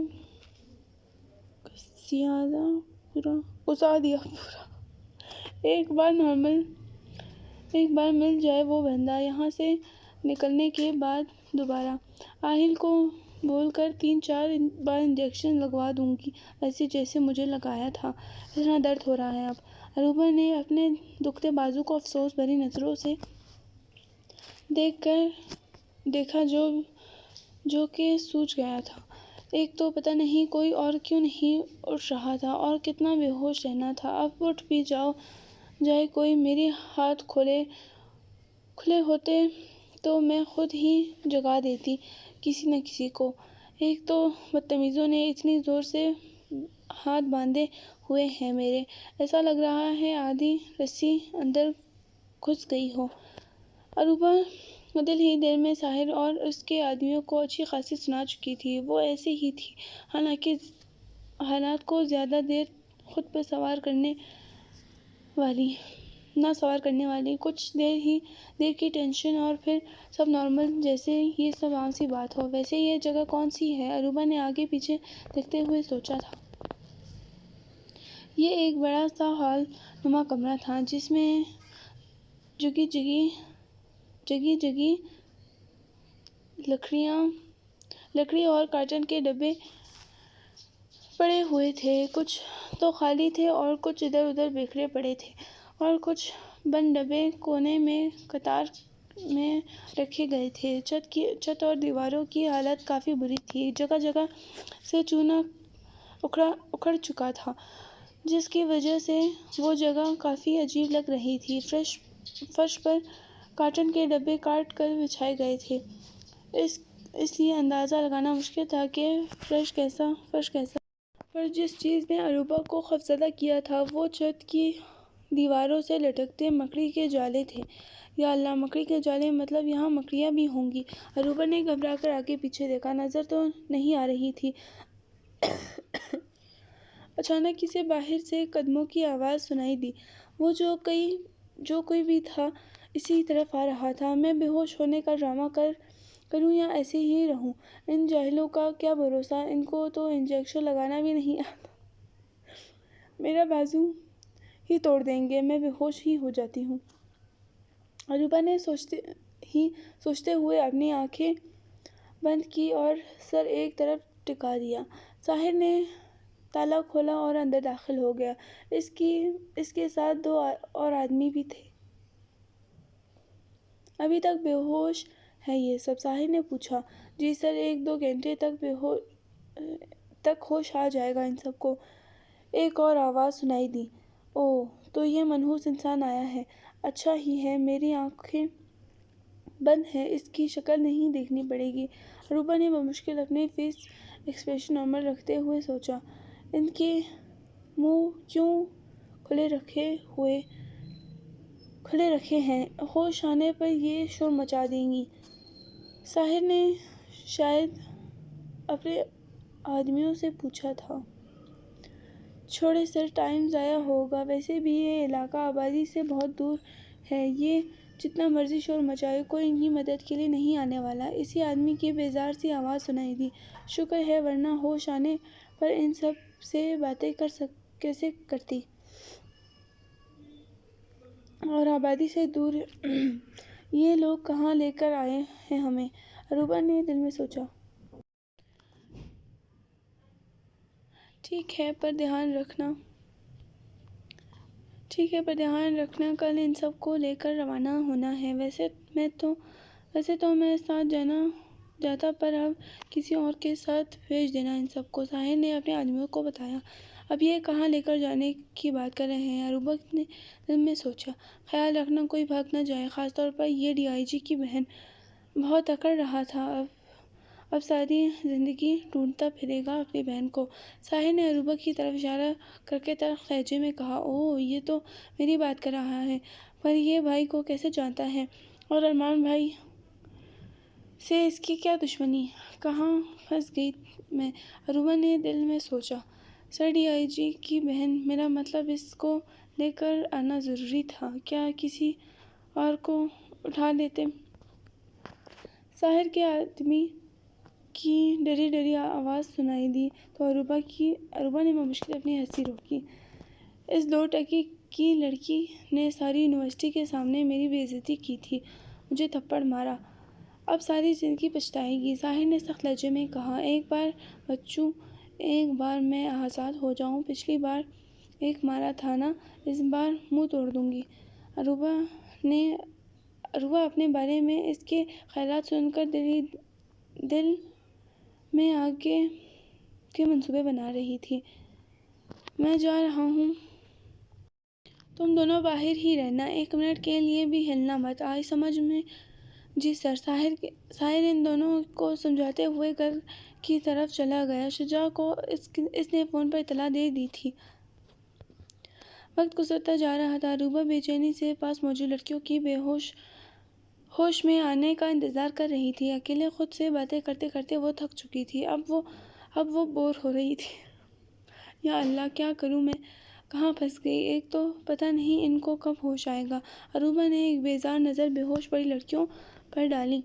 گھسا دیا پورا۔ ایک بار مل جائے وہ بندہ۔ یہاں سے نکلنے کے بعد دوبارہ آہل کو بول کر 3-4 بار انجیکشن لگوا دوں گی، ایسے جیسے مجھے لگایا تھا۔ اتنا درد ہو رہا ہے اب۔ عروبہ نے اپنے دکھتے بازو کو افسوس بھری نظروں سے دیکھا جو کہ سوج گیا تھا۔ ایک تو پتہ نہیں کوئی اور کیوں نہیں اٹھ رہا تھا اور کتنا بے ہوش رہنا تھا۔ اب اٹھ بھی جائے کوئی، میرے ہاتھ کھلے ہوتے تو میں خود ہی جگا دیتی کسی نہ کسی کو۔ ایک تو بدتمیزوں نے اتنی زور سے ہاتھ باندھے ہوئے ہیں میرے، ایسا لگ رہا ہے آدھی رسی اندر گھس گئی ہو۔ عروبہ عدل ہی دل میں ساحر اور اس کے آدمیوں کو اچھی خاصی سنا چکی تھی۔ وہ ایسے ہی تھی، حالات کو زیادہ دیر خود پر نہ سوار کرنے والی۔ کچھ دیر کی ٹینشن اور پھر سب نارمل، جیسے یہ سب عام سی بات ہو۔ ویسے یہ جگہ کون سی ہے؟ عروبہ نے آگے پیچھے دیکھتے ہوئے سوچا تھا۔ یہ ایک بڑا سا ہال نما کمرہ تھا جس میں جگی لکڑی اور کارٹن کے ڈبے پڑے ہوئے تھے۔ کچھ تو خالی تھے اور کچھ ادھر ادھر بکھرے پڑے تھے، اور کچھ بند ڈبے کونے میں قطار میں رکھے گئے تھے۔ چھت اور دیواروں کی حالت کافی بری تھی، جگہ جگہ سے چونا اکھڑ چکا تھا، جس کی وجہ سے وہ جگہ کافی عجیب لگ رہی تھی۔ فرش پر کارٹن کے ڈبے کاٹ کر بچھائے گئے تھے، اس لیے اندازہ لگانا مشکل تھا کہ فرش کیسا۔ پر جس چیز نے عروبہ کو خوفزدہ کیا تھا وہ چھت کی دیواروں سے لٹکتے مکڑی کے جالے تھے۔ یا اللہ، مکڑی کے جالے! مطلب یہاں مکڑیاں بھی ہوں گی۔ عروبہ نے گھبرا کر آگے پیچھے دیکھا، نظر تو نہیں آ رہی تھی۔ اچانک اسے باہر سے قدموں کی آواز سنائی دی۔ وہ جو کوئی بھی تھا اسی طرف آ رہا تھا۔ میں بے ہوش ہونے کا ڈرامہ کروں یا ایسے ہی رہوں؟ ان جاہلوں کا کیا بھروسہ، ان کو تو انجیکشن لگانا بھی نہیں آتا، میرا بازو ہی توڑ دیں گے، میں بے ہوش ہی ہو جاتی ہوں۔ عروبہ نے سوچتے ہوئے اپنی آنکھیں بند کی اور سر ایک طرف ٹکا دیا۔ ساحر نے تالا کھولا اور اندر داخل ہو گیا۔ اس کے ساتھ 2 اور آدمی بھی تھے۔ ابھی تک بے ہوش ہے یہ سب؟ ساحر نے پوچھا۔ جی سر، 1-2 گھنٹے تک ہوش آ جائے گا ان سب کو، ایک اور آواز سنائی دی۔ اوہ، تو یہ منحوس انسان آیا ہے۔ اچھا ہی ہے میری آنکھیں بند ہیں، اس کی شکل نہیں دیکھنی پڑے گی۔ عروبہ نے بمشکل اپنے فیس ایکسپریشن نارمل رکھتے ہوئے سوچا، ان کے منہ کیوں کھلے رکھے ہیں؟ ہوش آنے پر یہ شور مچا دیں گی۔ ساحر نے شاید اپنے آدمیوں سے پوچھا تھا۔ چھوڑیں سر، ٹائم ضائع ہوگا، ویسے بھی یہ علاقہ آبادی سے بہت دور ہے، یہ جتنا مرضی شور مچائے کوئی ان کی مدد کے لیے نہیں آنے والا۔ اسی آدمی کی بیزار سی آواز سنائی دی۔ شکر ہے، ورنہ ہوش آنے پر ان سب سے باتیں کیسے کرتی؟ اور آبادی سے دور یہ لوگ کہاں لے کر آئے ہیں ہمیں؟ عروبہ نے دل میں سوچا۔ ٹھیک ہے پر دھیان رکھنا کل ان سب کو لے کر روانہ ہونا ہے۔ ویسے تو میں ساتھ جاتا پر اب کسی اور کے ساتھ بھیج دینا ان سب کو۔ ساحر نے اپنے آدمیوں کو بتایا۔ اب یہ کہاں لے کر جانے کی بات کر رہے ہیں؟ عروبہ نے دل میں سوچا۔ خیال رکھنا کوئی بھاگ نہ جائے، خاص طور پر یہ ڈی آئی جی کی بہن۔ بہت اکڑ رہا تھا، اب ساری زندگی ڈھونڈتا پھرے گا اپنی بہن کو۔ ساحر نے عروبہ کی طرف اشارہ کرکے تلخ لہجے میں کہا، اوہ یہ تو میری بات کر رہا ہے، پر یہ بھائی کو کیسے جانتا ہے؟ اور ارمان بھائی سے اس کی کیا دشمنی؟ کہاں پھنس گئی میں؟ عروبہ نے دل میں سوچا۔ سر ڈی آئی جی کی بہن، میرا مطلب اس کو لے کر آنا ضروری تھا، کیا کسی اور کو اٹھا لیتے؟ ساحر کے آدمی کی ڈری ڈری آواز سنائی دی تو عروبہ نے بمشکل اپنی ہنسی روکی۔ اس 2 ٹکے کی لڑکی نے ساری یونیورسٹی کے سامنے میری بے عزتی کی تھی، مجھے تھپڑ مارا، اب ساری زندگی پچھتائے گی۔ ساحر نے سخت لہجے میں کہا، ایک بار بچوں، ایک بار میں آزاد ہو جاؤں، پچھلی بار ایک مارا تھا نا، اس بار منہ توڑ دوں گی۔ عروبہ اپنے بارے میں اس کے خیالات سن کر دل میں آگے کے منصوبے بنا رہی تھی۔ میں جا رہا ہوں، تم دونوں باہر ہی رہنا، 1 منٹ کے لیے بھی ہلنا مت، آئی سمجھ میں؟ جی سر۔ ساحر ان دونوں کو سمجھاتے ہوئے گھر کی طرف چلا گیا۔ شجاع کو اس نے فون پر اطلاع دے دی تھی۔ وقت گزرتا جا رہا تھا۔ عروبہ بے چینی سے پاس موجود لڑکیوں کی ہوش میں آنے کا انتظار کر رہی تھی۔ اکیلے خود سے باتیں کرتے کرتے وہ تھک چکی تھی، اب وہ بور ہو رہی تھی۔ یا اللہ، کیا کروں میں؟ کہاں پھنس گئی؟ ایک تو پتہ نہیں ان کو کب ہوش آئے گا۔ عروبہ نے ایک بیزار نظر بے ہوش پڑی لڑکیوں پر ڈالی۔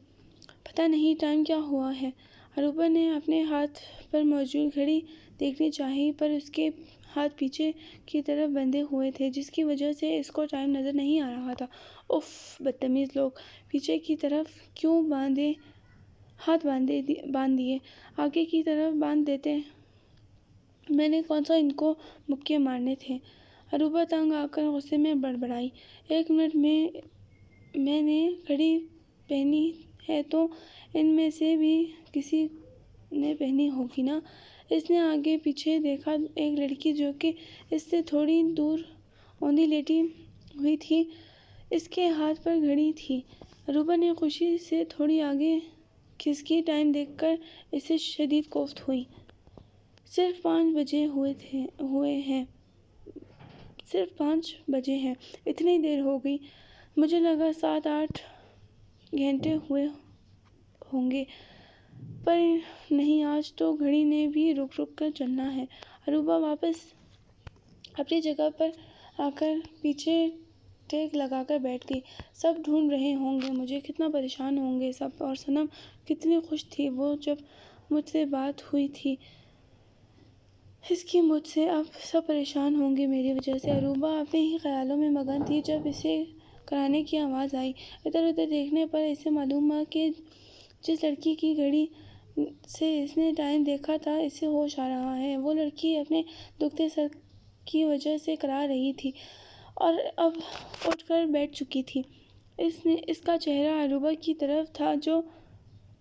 پتہ نہیں ٹائم کیا ہوا ہے؟ عروبہ نے اپنے ہاتھ پر موجود گھڑی دیکھنی چاہی، پر اس کے ہاتھ پیچھے کی طرف بندھے ہوئے تھے، جس کی وجہ سے اس کو ٹائم نظر نہیں آ رہا تھا۔ اف، بدتمیز لوگ! پیچھے کی طرف کیوں ہاتھ باندھ دیے؟ آگے کی طرف باندھ دیتے، میں نے کون سا ان کو مکے مارنے تھے؟ عروبہ تنگ آ کر غصے میں بڑبڑائی۔ 1 منٹ میں نے گھڑی پہنی ہے تو ان میں سے بھی کسی نے پہنی ہوگی نا؟ اس نے آگے پیچھے دیکھا۔ ایک لڑکی جو کہ اس سے تھوڑی دور اوندھی لیٹی ہوئی تھی، اس کے ہاتھ پر گھڑی تھی۔ عروبہ نے خوشی سے تھوڑی آگے کھسکی۔ ٹائم دیکھ کر اسے شدید کوفت ہوئی۔ صرف 5 بجے ہیں، اتنی دیر ہو گئی؟ مجھے لگا 7-8 گھنٹے ہوئے ہوں گے، پر نہیں، آج تو گھڑی نے بھی رک کر چلنا ہے۔ عروبہ واپس اپنی جگہ پر آ کر پیچھے ٹیک لگا کر بیٹھ گئی۔ سب ڈھونڈ رہے ہوں گے مجھے، کتنا پریشان ہوں گے سب، اور صنم کتنی خوش تھی وہ جب مجھ سے بات ہوئی تھی اس کی مجھ سے، اب سب پریشان ہوں گے میری وجہ سے۔ عروبہ اپنے ہی خیالوں میں مگن تھی جب اسے کرانے کی آواز آئی۔ ادھر ادھر دیکھنے پر اسے معلوم ہوا کہ جس لڑکی کی گھڑی سے اس نے ٹائم دیکھا تھا، اسے ہوش آ رہا ہے۔ وہ لڑکی اپنے دکھتے سر کی وجہ سے کرا رہی تھی اور اب اٹھ کر بیٹھ چکی تھی۔ اس کا چہرہ عروبہ کی طرف تھا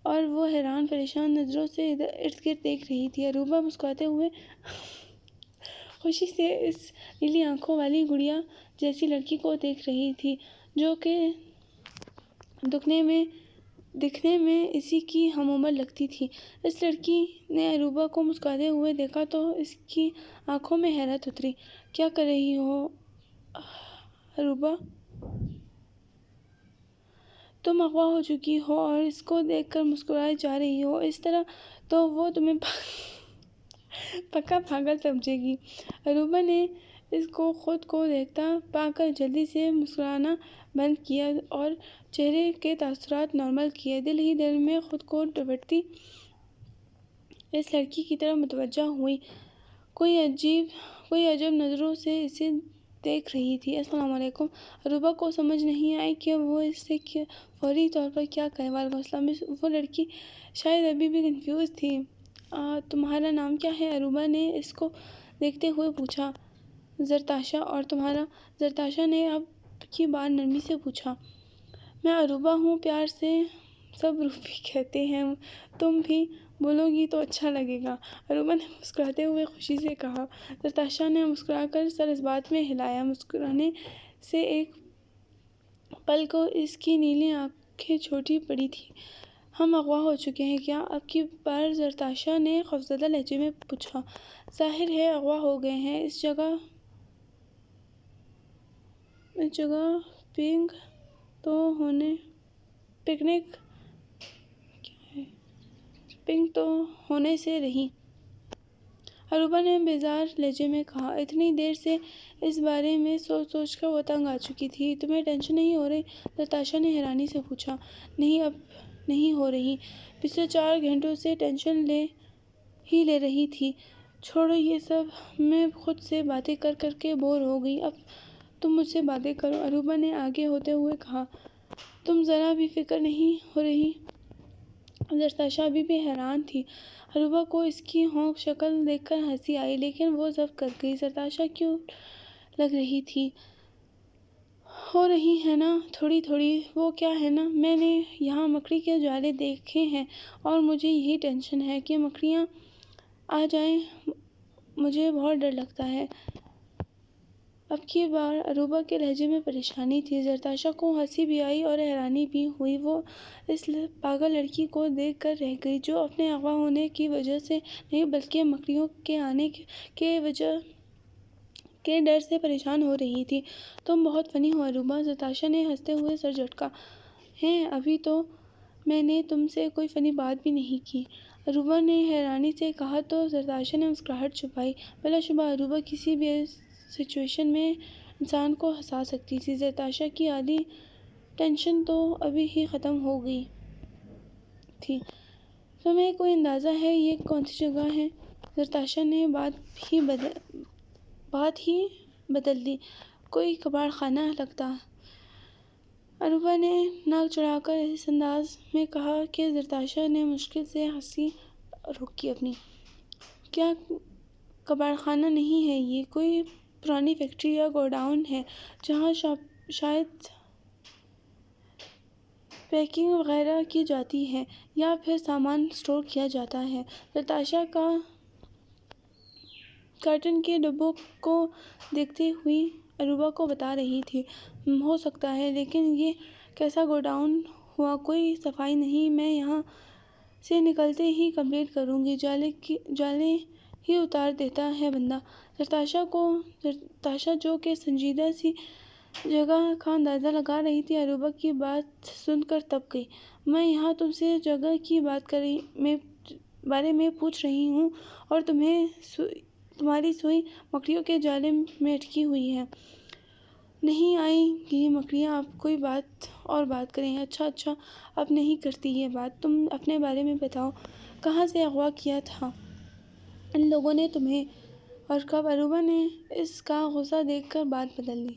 اور وہ حیران پریشان نظروں سے ارد گرد دیکھ رہی تھی۔ عروبہ مسکراتے ہوئے خوشی سے اس نیلی آنکھوں والی گڑیا جیسی لڑکی کو دیکھ رہی تھی، جو کہ دکھنے میں اسی کی ہم عمر لگتی تھی۔ اس لڑکی نے عروبہ کو مسکراتے ہوئے دیکھا تو اس کی آنکھوں میں حیرت اتری۔ کیا کر رہی ہو عروبہ؟ تم اغوا ہو چکی ہو اور اس کو دیکھ کر مسکرائے جا رہی ہو، اس طرح تو وہ تمہیں پکا پاگل سمجھے گی۔ عروبہ نے اس کو خود کو دیکھتا پا کر جلدی سے مسکرانا بند کیا اور چہرے کے تاثرات نارمل کیے۔ دل ہی دل میں خود کو ڈپٹتی اس لڑکی کی طرف متوجہ ہوئی، کوئی عجب نظروں سے اسے دیکھ رہی تھی۔ السلام علیکم۔ عروبہ کو سمجھ نہیں آئی کہ وہ اس سے فوری طور پر کیا کہے۔ وعلیکم السلام۔ وہ لڑکی شاید ابھی بھی کنفیوز تھی۔ تمہارا نام کیا ہے؟ عروبہ نے اس کو دیکھتے ہوئے پوچھا۔ زرتاشا۔ اور تمہارا؟ زرتاشا نے اب کی بار نرمی سے پوچھا۔ میں عروبہ ہوں، پیار سے سب روبی کہتے ہیں، تم بھی بولو گی تو اچھا لگے گا، عروبہ نے مسکراتے ہوئے خوشی سے کہا۔ زرتاشا نے مسکرا کر سر اس بات میں ہلایا۔ مسکرانے سے ایک پل کو اس کی نیلی آنکھیں چھوٹی پڑی تھیں۔ ہم اغوا ہو چکے ہیں کیا؟ اب کی بار زرتاشا نے خوفزدہ لہجے میں پوچھا۔ ظاہر ہے اغوا ہو گئے ہیں۔ اس جگہ پکنک تو ہونے سے رہی، عروبہ نے بیزار لہجے میں کہا۔ اتنی دیر سے اس بارے میں سوچ کر وہ تنگ آ چکی تھی۔ تمہیں ٹینشن نہیں ہو رہی؟ زرتاشا نے حیرانی سے پوچھا۔ نہیں، اب نہیں ہو رہی۔ پچھلے 4 گھنٹوں سے ٹینشن لے رہی تھی۔ چھوڑو یہ سب، میں خود سے باتیں کر کے بور ہو گئی، اب تم مجھ سے باتیں کرو، عروبہ نے آگے ہوتے ہوئے کہا۔ تم ذرا بھی فکر نہیں ہو رہی؟ زرتاشا ابھی بھی حیران تھی۔ عروبہ کو اس کی ہونک شکل دیکھ کر ہنسی آئی، لیکن وہ ضبط کر گئی۔ زرتاشا کیوٹ لگ رہی تھی۔ ہو رہی ہے نا تھوڑی تھوڑی، وہ کیا ہے نا، میں نے یہاں مکڑی کے جالے دیکھے ہیں اور مجھے یہی ٹینشن ہے کہ مکڑیاں آ جائیں، مجھے بہت ڈر لگتا ہے۔ اب کی بار عروبہ کے لہجے میں پریشانی تھی۔ زرتاشا کو ہنسی بھی آئی اور حیرانی بھی ہوئی۔ وہ اس پاگل لڑکی کو دیکھ کر رہ گئی، جو اپنے اغوا ہونے کی وجہ سے نہیں بلکہ مکڑیوں کے آنے کے ڈر سے پریشان ہو رہی تھی۔ تم بہت فنی ہو عروبہ، زرتاشا نے ہنستے ہوئے سر جھٹکا۔ ہیں، ابھی تو میں نے تم سے کوئی فنی بات بھی نہیں کی، عروبہ نے حیرانی سے کہا تو زرتاشا نے مسکراہٹ چھپائی۔ بلا شبہ عروبہ کسی بھی سچویشن میں انسان کو ہنسا سکتی تھی۔ زرتاشا کی آدھی ٹینشن تو ابھی ہی ختم ہو گئی تھی۔ تمہیں کوئی اندازہ ہے یہ کون سی جگہ ہے؟ زرتاشا نے بات ہی بدل دی۔ کوئی کباڑ خانہ لگتا، عروبہ نے ناک چڑھا کر اس انداز میں کہا کہ زرتاشا نے مشکل سے ہنسی روکی اپنی۔ کیا کباڑ خانہ نہیں ہے، یہ کوئی پرانی فیکٹری یا گوڈاؤن ہے جہاں شاید پیکنگ وغیرہ کی جاتی ہے یا پھر سامان اسٹور کیا جاتا ہے۔ زرتاشا کارٹن کے ڈبوں کو دیکھتی ہوئی عروبہ کو بتا رہی تھی۔ ہو سکتا ہے، لیکن یہ کیسا گوڈاؤن ہوا؟ کوئی صفائی نہیں، میں یہاں سے نکلتے ہی کمپلین کروں گی، جالے ہی اتار دیتا ہے بندہ۔ زرتاشا جو کہ سنجیدہ سی جگہ کا اندازہ لگا رہی تھی، عروبہ کی بات سن کر تپ گئی۔ میں یہاں تم سے جگہ کے بارے میں پوچھ رہی ہوں اور تمہاری سوئی مکڑیوں کے جالے میں اٹکی ہوئی ہے۔ نہیں آئیں گی مکڑیاں، اب کوئی اور بات کریں۔ اچھا، اب نہیں کرتی یہ بات، تم اپنے بارے میں بتاؤ، کہاں سے اغوا کیا تھا ان لوگوں نے تمہیں اور کب؟ عروبہ نے اس کا غصہ دیکھ کر بات بدل لی۔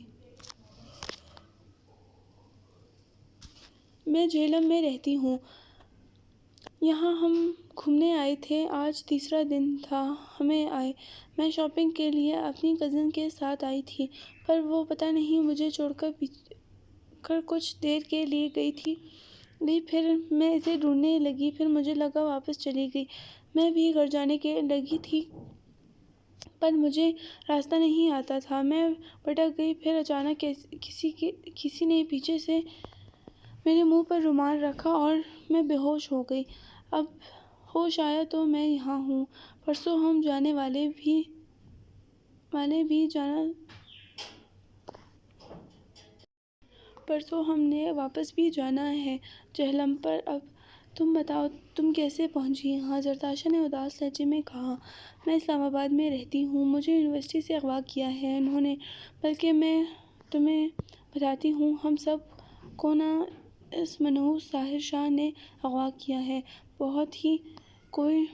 میں جہلم میں رہتی ہوں، یہاں ہم گھومنے آئے تھے، آج تیسرا دن تھا ہمیں آئے۔ میں شاپنگ کے لیے اپنی کزن کے ساتھ آئی تھی، پر وہ پتہ نہیں مجھے چھوڑ کر کچھ دیر کے لیے گئی، پھر میں اسے ڈھونڈنے لگی، پھر مجھے لگا واپس چلی گئی۔ میں بھی گھر جانے لگی تھی پر مجھے راستہ نہیں آتا تھا، میں بھٹک گئی، پھر اچانک کسی نے پیچھے سے میرے منہ پر رومال رکھا اور میں بے ہوش ہو گئی۔ اب ہوش آیا تو میں یہاں ہوں۔ پرسوں ہم نے واپس بھی جانا ہے جہلم پر۔ اب تم بتاؤ، تم کیسے پہنچی یہاں؟ زرتاشا نے اداس لہجے میں کہا۔ میں اسلام آباد میں رہتی ہوں، مجھے یونیورسٹی سے اغوا کیا ہے انہوں نے، بلکہ میں تمہیں بتاتی ہوں، ہم سب کو نا اس منحوس ساحر شاہ نے اغوا کیا ہے، بہت ہی کوئی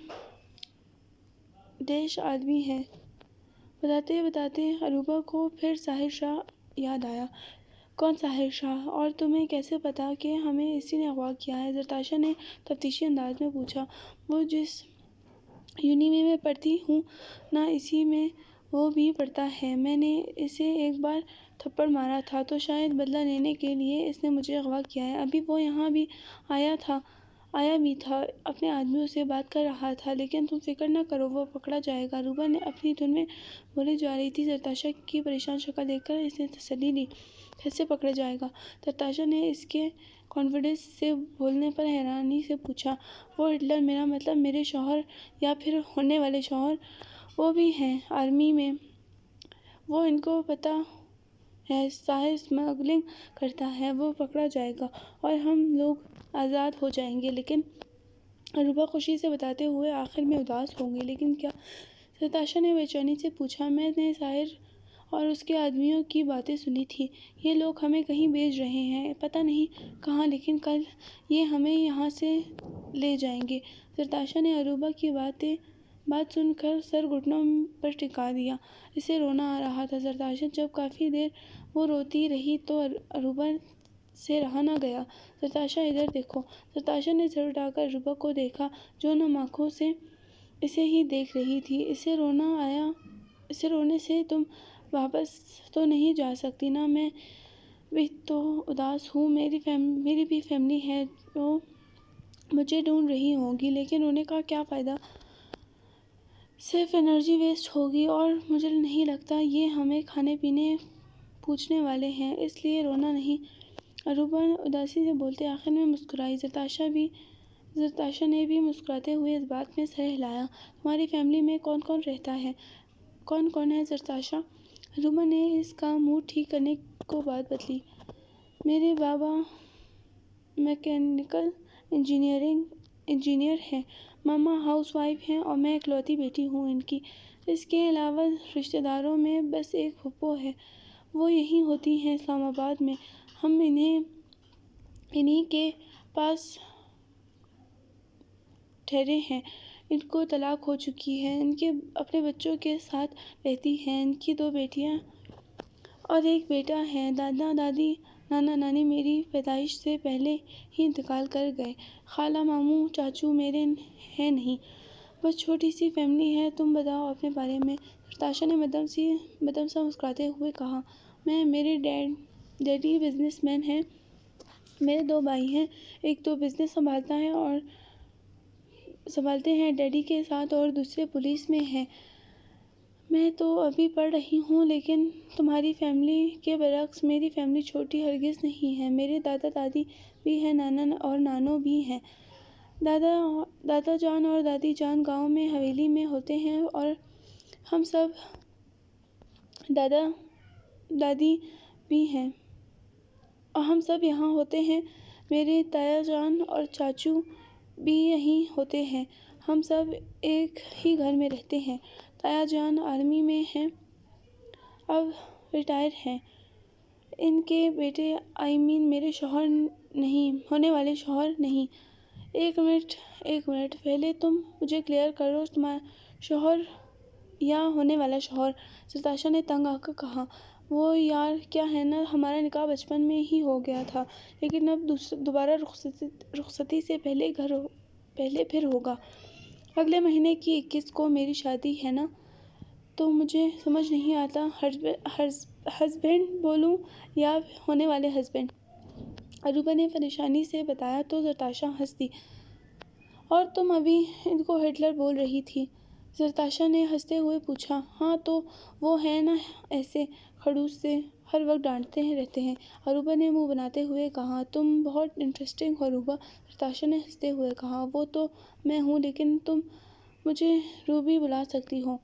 ڈیش آدمی ہے، بتاتے بتاتے عروبہ کو پھر ساحر شاہ یاد آیا۔ کون ساحر شاہ؟ اور تمہیں کیسے پتا کہ ہمیں اسی نے اغوا کیا ہے؟ زرتاشا نے تفتیشی انداز میں پوچھا۔ وہ جس یونیورسٹی میں پڑھتی ہوں نا، اسی میں وہ بھی پڑھتا ہے۔ میں نے اسے ایک بار تھپڑ مارا تھا تو شاید بدلہ لینے کے لیے اس نے مجھے اغوا کیا ہے۔ ابھی وہ یہاں بھی آیا بھی تھا، اپنے آدمیوں سے بات کر رہا تھا، لیکن تم فکر نہ کرو، وہ پکڑا جائے گا۔ عروبہ نے اپنی دھن میں بولی جا رہی تھی۔ زرتاشا کی پریشان شکل دیکھ کر اس نے تسلی لی۔ کیسے پکڑا جائے گا؟ زرتاشا نے اس کے کانفیڈنس سے بولنے پر حیرانی سے پوچھا۔ وہ ہٹلر، میرا مطلب میرے شوہر یا پھر ہونے والے شوہر، وہ بھی ہیں آرمی میں۔ وہ ان کو پتہ ہے ساحر اسمگلنگ کرتا ہے۔ وہ پکڑا جائے گا اور ہم لوگ آزاد ہو جائیں گے۔ لیکن عروبہ خوشی سے بتاتے ہوئے آخر میں اداس ہو گئی۔ لیکن کیا؟ زرتاشا نے بے چینی سے پوچھا۔ میں نے ساحر اور اس کے آدمیوں کی باتیں سنی تھیں۔ یہ لوگ ہمیں کہیں بھیج رہے ہیں، پتہ نہیں کہاں، لیکن کل یہ ہمیں یہاں سے لے جائیں گے۔ زرتاشا نے عروبہ کی بات سن کر سر گھٹنوں پر ٹکا دیا۔ اسے رونا آ رہا تھا۔ زرتاشا جب کافی دیر وہ روتی رہی تو عروبہ سے رہا نہ گیا۔ زرتاشا ادھر دیکھو۔ زرتاشا نے سر اٹھا کر عروبہ کو دیکھا جو نم آنکھوں سے اسے ہی دیکھ رہی تھی۔ اسے رونے سے تم واپس تو نہیں جا سکتی نا؟ میں بھی تو اداس ہوں، میری بھی فیملی ہے جو مجھے ڈھونڈ رہی ہوگی، لیکن رونے کا کیا فائدہ؟ صرف انرجی ویسٹ ہوگی، اور مجھے نہیں لگتا یہ ہمیں کھانے پینے پوچھنے والے ہیں، اس لیے رونا نہیں۔ عروبہ اداسی سے بولتے آخر میں مسکرائی۔ زرتاشا نے بھی مسکراتے ہوئے اس بات میں سر ہلایا۔ تمہاری فیملی میں کون کون رہتا ہے؟ کون کون ہے زرتاشا؟ عروبہ نے اس کا موڈ ٹھیک کرنے کو بات بدلی۔ میرے بابا میکینیکل انجینئر ہیں، ماما ہاؤس وائف ہیں اور میں اکلوتی بیٹی ہوں ان کی۔ اس کے علاوہ رشتہ داروں میں بس ایک پھپھو ہے، وہ یہیں ہوتی ہیں اسلام آباد میں۔ ہم انہی کے پاس ٹھہرے ہیں۔ ان کو طلاق ہو چکی ہے، ان کے اپنے بچوں کے ساتھ رہتی ہیں۔ ان کی 2 بیٹیاں اور ایک بیٹا ہے۔ دادا دادی نانا نانی میری پیدائش سے پہلے ہی انتقال کر گئے۔ خالہ ماموں چاچو میرے ہیں نہیں، بس چھوٹی سی فیملی ہے۔ تم بتاؤ اپنے بارے میں۔ زرتاشا نے مدھم سا مسکراتے ہوئے کہا۔ میرے ڈیڈی بزنس مین ہیں، میرے 2 بھائی ہیں، ایک تو بزنس سنبھالتے ہیں ڈیڈی کے ساتھ اور دوسرے پولیس میں ہیں۔ میں تو ابھی پڑھ رہی ہوں، لیکن تمہاری فیملی کے برعکس میری فیملی چھوٹی ہرگز نہیں ہے۔ میرے دادا دادی بھی ہیں، نانا اور نانو بھی ہیں۔ دادا جان اور دادی جان گاؤں میں حویلی میں ہوتے ہیں اور ہم سب دادا دادی بھی ہیں اور ہم سب یہاں ہوتے ہیں۔ میرے تایا جان اور چاچو بھی یہیں ہوتے ہیں، ہم سب ایک ہی گھر میں رہتے ہیں۔ تایا جان آرمی میں ہیں، اب ریٹائر ہیں۔ ان کے بیٹے میرے ہونے والے شوہر نہیں۔ ایک منٹ، پہلے تم مجھے کلیئر کرو، شوہر یا ہونے والا شوہر؟ زرتاشا نے تنگ آ کر کہا۔ وہ یار کیا ہے نا، ہمارا نکاح بچپن میں ہی ہو گیا تھا، لیکن اب دوبارہ رخصتی سے پہلے پھر ہوگا۔ اگلے مہینے کی 21 کو میری شادی ہے نا، تو مجھے سمجھ نہیں آتا ہسبینڈ بولوں یا ہونے والے ہسبینڈ؟ عروبہ نے پریشانی سے بتایا تو زرتاشا ہنس دی۔ اور تم ابھی ان کو ہٹلر بول رہی تھی؟ زرتاشا نے ہنستے ہوئے پوچھا۔ ہاں تو وہ ہیں نا ایسے خڑوس سے، ہر وقت ڈانٹتے رہتے ہیں، عروبہ نے منہ بناتے ہوئے کہا۔ تم بہت انٹریسٹنگ ہو عروبہ، زرتاشا نے ہنستے ہوئے کہا۔ وہ تو میں ہوں، لیکن تم مجھے روبی بلا سکتی ہو۔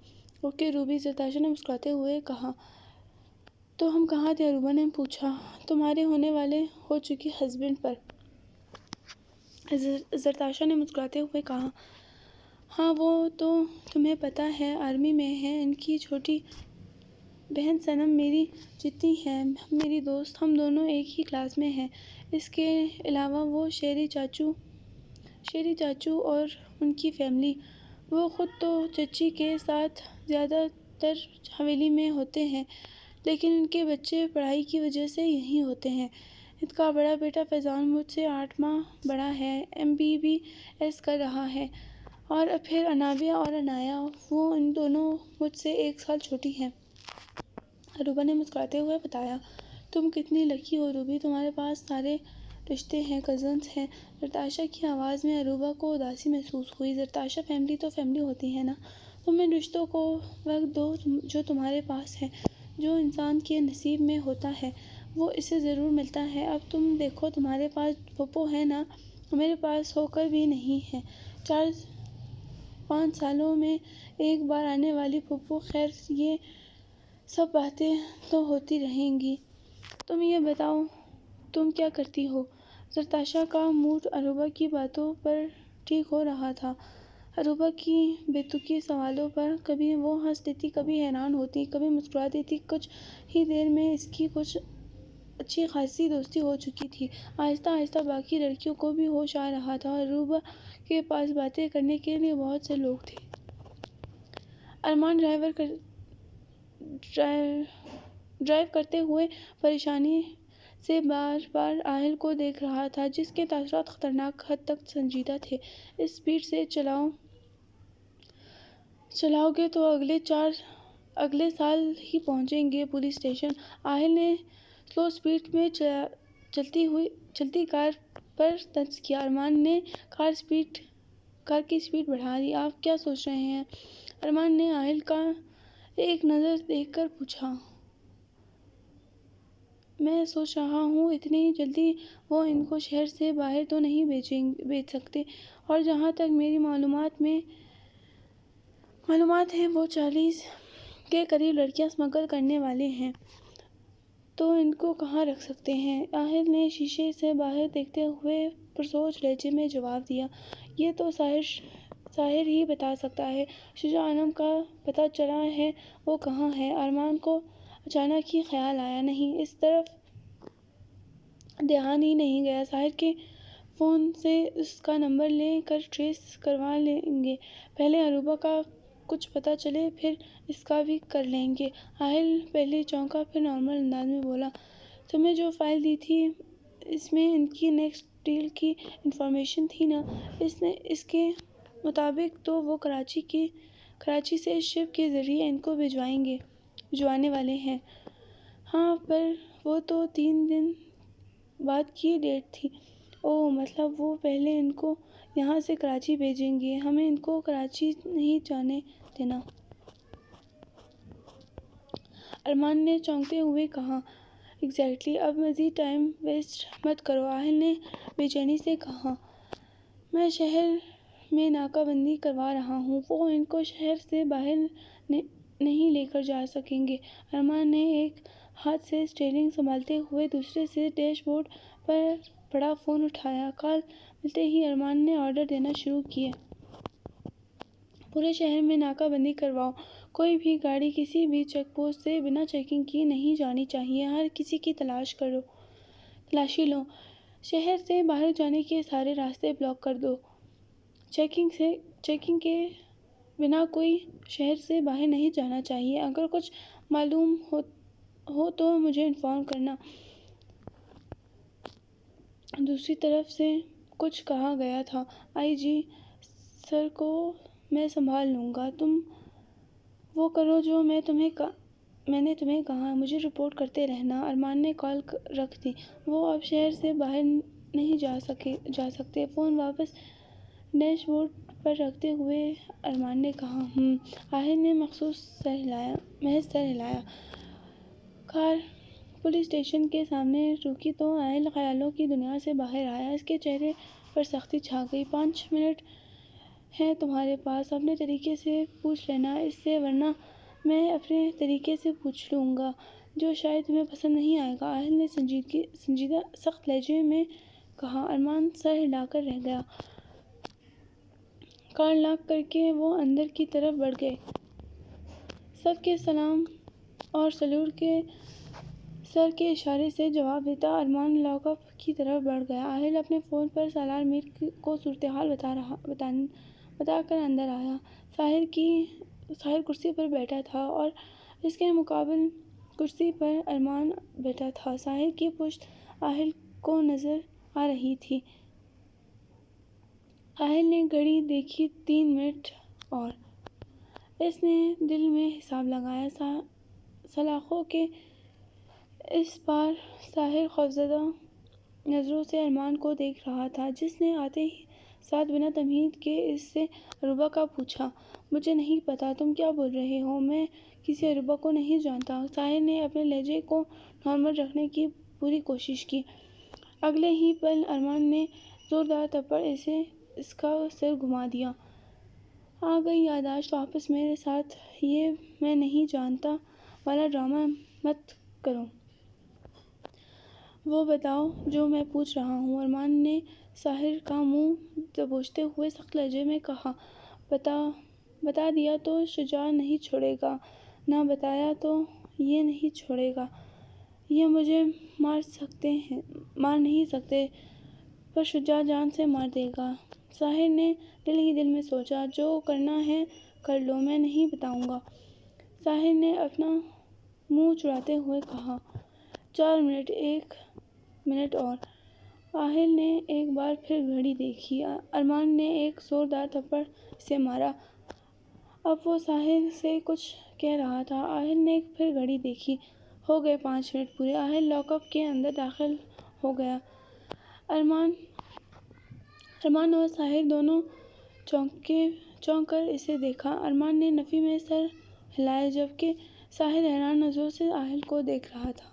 اوکے روبی، زرتاشا نے مسکراتے ہوئے کہا۔ تو ہم کہاں تھے؟ عروبہ نے پوچھا۔ تمہارے ہونے والے ہو چکے ہسبینڈ پر، زرتاشا نے مسکراتے ہوئے کہا۔ ہاں وہ تو تمہیں پتہ ہے، آرمی میں ہیں۔ ان کی چھوٹی بہن صنم میری جتنی ہے، میری دوست، ہم دونوں ایک ہی کلاس میں ہیں۔ اس کے علاوہ وہ شیری چاچو اور ان کی فیملی، وہ خود تو چچی کے ساتھ زیادہ دفتر حویلی میں ہوتے ہیں، لیکن ان کے بچے پڑھائی کی وجہ سے یہیں ہوتے ہیں۔ ان کا بڑا بیٹا فیضان مجھ سے 8 ماہ بڑا ہے، MBBS کر رہا ہے، اور پھر انابیہ اور عنایا، وہ ان دونوں مجھ سے 1 سال چھوٹی ہیں۔ اروبا نے مسکراتے ہوئے بتایا۔ تم کتنی لکی ہو روبی، تمہارے پاس سارے رشتے ہیں، کزنز ہیں۔ زرتاشا کی آواز میں اروبا کو اداسی محسوس ہوئی۔ زرتاشا، فیملی تو فیملی ہوتی ہے نا، تم ان رشتوں کو وقت دو جو تمہارے پاس ہیں۔ جو انسان کے نصیب میں ہوتا ہے وہ اسے ضرور ملتا ہے۔ اب تم دیکھو، تمہارے پاس پھپھو ہے نا، میرے پاس ہو کر بھی نہیں ہے۔ 4-5 سالوں میں ایک بار آنے والی پھپھو، خیر یہ سب باتیں تو ہوتی رہیں گی۔ تم یہ بتاؤ، تم کیا کرتی ہو؟ زرتاشا کا موڈ اروبا کی باتوں پر ٹھیک ہو رہا تھا۔ اروبا کی بےتکی سوالوں پر کبھی وہ ہنس دیتی، کبھی حیران ہوتی، کبھی مسکرا دیتی۔ کچھ ہی دیر میں اس کی کچھ اچھی خاصی دوستی ہو چکی تھی۔ آہستہ آہستہ باقی لڑکیوں کو بھی ہوش آ رہا تھا۔ اروبا کے پاس باتیں کرنے کے لیے بہت سے لوگ تھے۔ ارمان ڈرائیو کرتے ہوئے پریشانی سے بار بار آہل کو دیکھ رہا تھا، جس کے تاثرات خطرناک حد تک سنجیدہ تھے۔ اس سپیڈ سے چلاؤ گے تو اگلے سال ہی پہنچیں گے پولیس اسٹیشن۔ آہل نے سلو سپیڈ میں چلتی کار پر طنز کیا۔ ارمان نے کار کی سپیڈ بڑھا دی۔ آپ کیا سوچ رہے ہیں؟ ارمان نے آہل کا ایک نظر دیکھ کر پوچھا۔ میں سوچ رہا ہوں اتنی جلدی وہ ان کو شہر سے باہر تو نہیں بھیج سکتے، اور جہاں تک میری معلومات ہیں وہ 40 کے قریب لڑکیاں اسمگل کرنے والے ہیں، تو ان کو کہاں رکھ سکتے ہیں؟ آہل نے شیشے سے باہر دیکھتے ہوئے پرسوچ لہجے میں جواب دیا۔ یہ تو ساحر ہی بتا سکتا ہے۔ شجاع عالم کا پتہ چلا ہے وہ کہاں ہے؟ ارمان کو اچانک ہی خیال آیا، نہیں، اس طرف دھیان ہی نہیں گیا۔ ساحر کے فون سے اس کا نمبر لے کر ٹریس کروا لیں گے۔ پہلے اروبا کا کچھ پتہ چلے، پھر اس کا بھی کر لیں گے۔ آہل پہلے چونکا، پھر نارمل انداز میں بولا۔ تمہیں جو فائل دی تھی، اس میں ان کی نیکسٹ ڈیل کی انفارمیشن تھی نا؟ اس کے مطابق تو وہ کراچی سے شپ کے ذریعے ان کو بھجوانے والے ہیں۔ ہاں، پر وہ تو 3 دن بعد کی ڈیٹ تھی۔ اوہ، مطلب وہ پہلے ان کو یہاں سے کراچی بھیجیں گے۔ ہمیں ان کو کراچی نہیں جانے دینا۔ ارمان نے چونکتے ہوئے کہا۔ ایگزیکٹلی، اب مزید ٹائم ویسٹ مت کرو، آہل نے بے چینی سے کہا۔ میں شہر میں ناکہ بندی کروا رہا ہوں، وہ ان کو شہر سے باہر نہیں لے کر جا سکیں گے۔ ارمان نے ایک ہاتھ سے اسٹیئرنگ سنبھالتے ہوئے دوسرے سے ڈیش بورڈ پر پڑا فون اٹھایا۔ کال ملتے ہی ارمان نے آرڈر دینا شروع کیے۔ پورے شہر میں ناکہ بندی کرواؤ، کوئی بھی گاڑی کسی بھی چیک پوسٹ سے بنا چیکنگ کی نہیں جانی چاہیے، ہر کسی کی تلاشی لو، شہر سے باہر جانے کے سارے راستے بلاک کر دو، چیکنگ کے بنا کوئی شہر سے باہر نہیں جانا چاہیے، اگر کچھ معلوم ہو تو مجھے انفارم کرنا۔ دوسری طرف سے کچھ کہا گیا تھا۔ IG سر کو میں سنبھال لوں گا، تم وہ کرو جو میں نے تمہیں کہا، مجھے رپورٹ کرتے رہنا۔ ارمان نے کال رکھ دی۔ وہ اب شہر سے باہر نہیں جا سکتے۔ فون واپس ڈیش بورڈ پر رکھتے ہوئے ارمان نے کہا، آہل نے محض سر ہلایا۔ کار پولیس اسٹیشن کے سامنے رکی تو آہل خیالوں کی دنیا سے باہر آیا۔ اس کے چہرے پر سختی چھا گئی۔ 5 منٹ ہیں تمہارے پاس، اپنے طریقے سے پوچھ لینا اس سے، ورنہ میں اپنے طریقے سے پوچھ لوں گا جو شاید تمہیں پسند نہیں آئے گا، آہل نے سنجیدہ سخت لہجے میں کہا۔ ارمان سر ہلا کر رہ گیا۔ کار لاک کر کے وہ اندر کی طرف بڑھ گئے۔ سب کے سلام اور سلوٹ کے سر کے اشارے سے جواب دیتا ارمان لاک اپ کی طرف بڑھ گیا۔ آہل اپنے فون پر سالار میر کو صورتحال بتا کر اندر آیا۔ ساحر کی ساحر کرسی پر بیٹھا تھا اور اس کے مقابل کرسی پر ارمان بیٹھا تھا۔ ساحر کی پشت آہل کو نظر آ رہی تھی۔ آہل نے گھڑی دیکھی، 3 منٹ اور۔ اس نے دل میں حساب لگایا۔ سلاخوں کے اس پار ساحر خوفزدہ نظروں سے ارمان کو دیکھ رہا تھا، جس نے آتے ہی ساتھ بنا تمہید کے اس سے عروبہ کا پوچھا۔ مجھے نہیں پتا تم کیا بول رہے ہو، میں کسی عروبہ کو نہیں جانتا۔ ساحر نے اپنے لہجے کو نارمل رکھنے کی پوری کوشش کی۔ اگلے ہی پل ارمان نے زوردار تھپڑ اس کا سر گھما دیا۔ آ گئی یادداشت واپس میرے ساتھ، یہ میں نہیں جانتا والا ڈرامہ مت کرو۔ وہ بتاؤ جو میں پوچھ رہا ہوں۔ ارمان نے ساحر کا منہ دبوچتے ہوئے سخت لہجے میں کہا۔ بتا دیا تو شجاع نہیں چھوڑے گا، نہ بتایا تو یہ نہیں چھوڑے گا۔ یہ مجھے مار نہیں سکتے، پر شجاع جان سے مار دے گا۔ ساحر نے دل ہی دل میں سوچا، جو کرنا ہے کر لو، میں نہیں بتاؤں گا۔ ساحر نے اپنا منہ چڑھاتے ہوئے کہا۔ 4 منٹ، 1 منٹ اور۔ آہل نے ایک بار پھر گھڑی دیکھی۔ ارمان نے ایک زوردار تھپڑ اسے مارا۔ اب وہ ساحر سے کچھ کہہ رہا تھا۔ آہل نے پھر گھڑی دیکھی۔ ہو گئے 5 منٹ پورے۔ آہل لاک اپ کے اندر داخل ہو گیا۔ ارمان اور ساحر دونوں چونک کر اسے دیکھا۔ ارمان نے نفی میں سر ہلایا، جبکہ ساحر حیران نظروں سے آہل کو دیکھ رہا تھا۔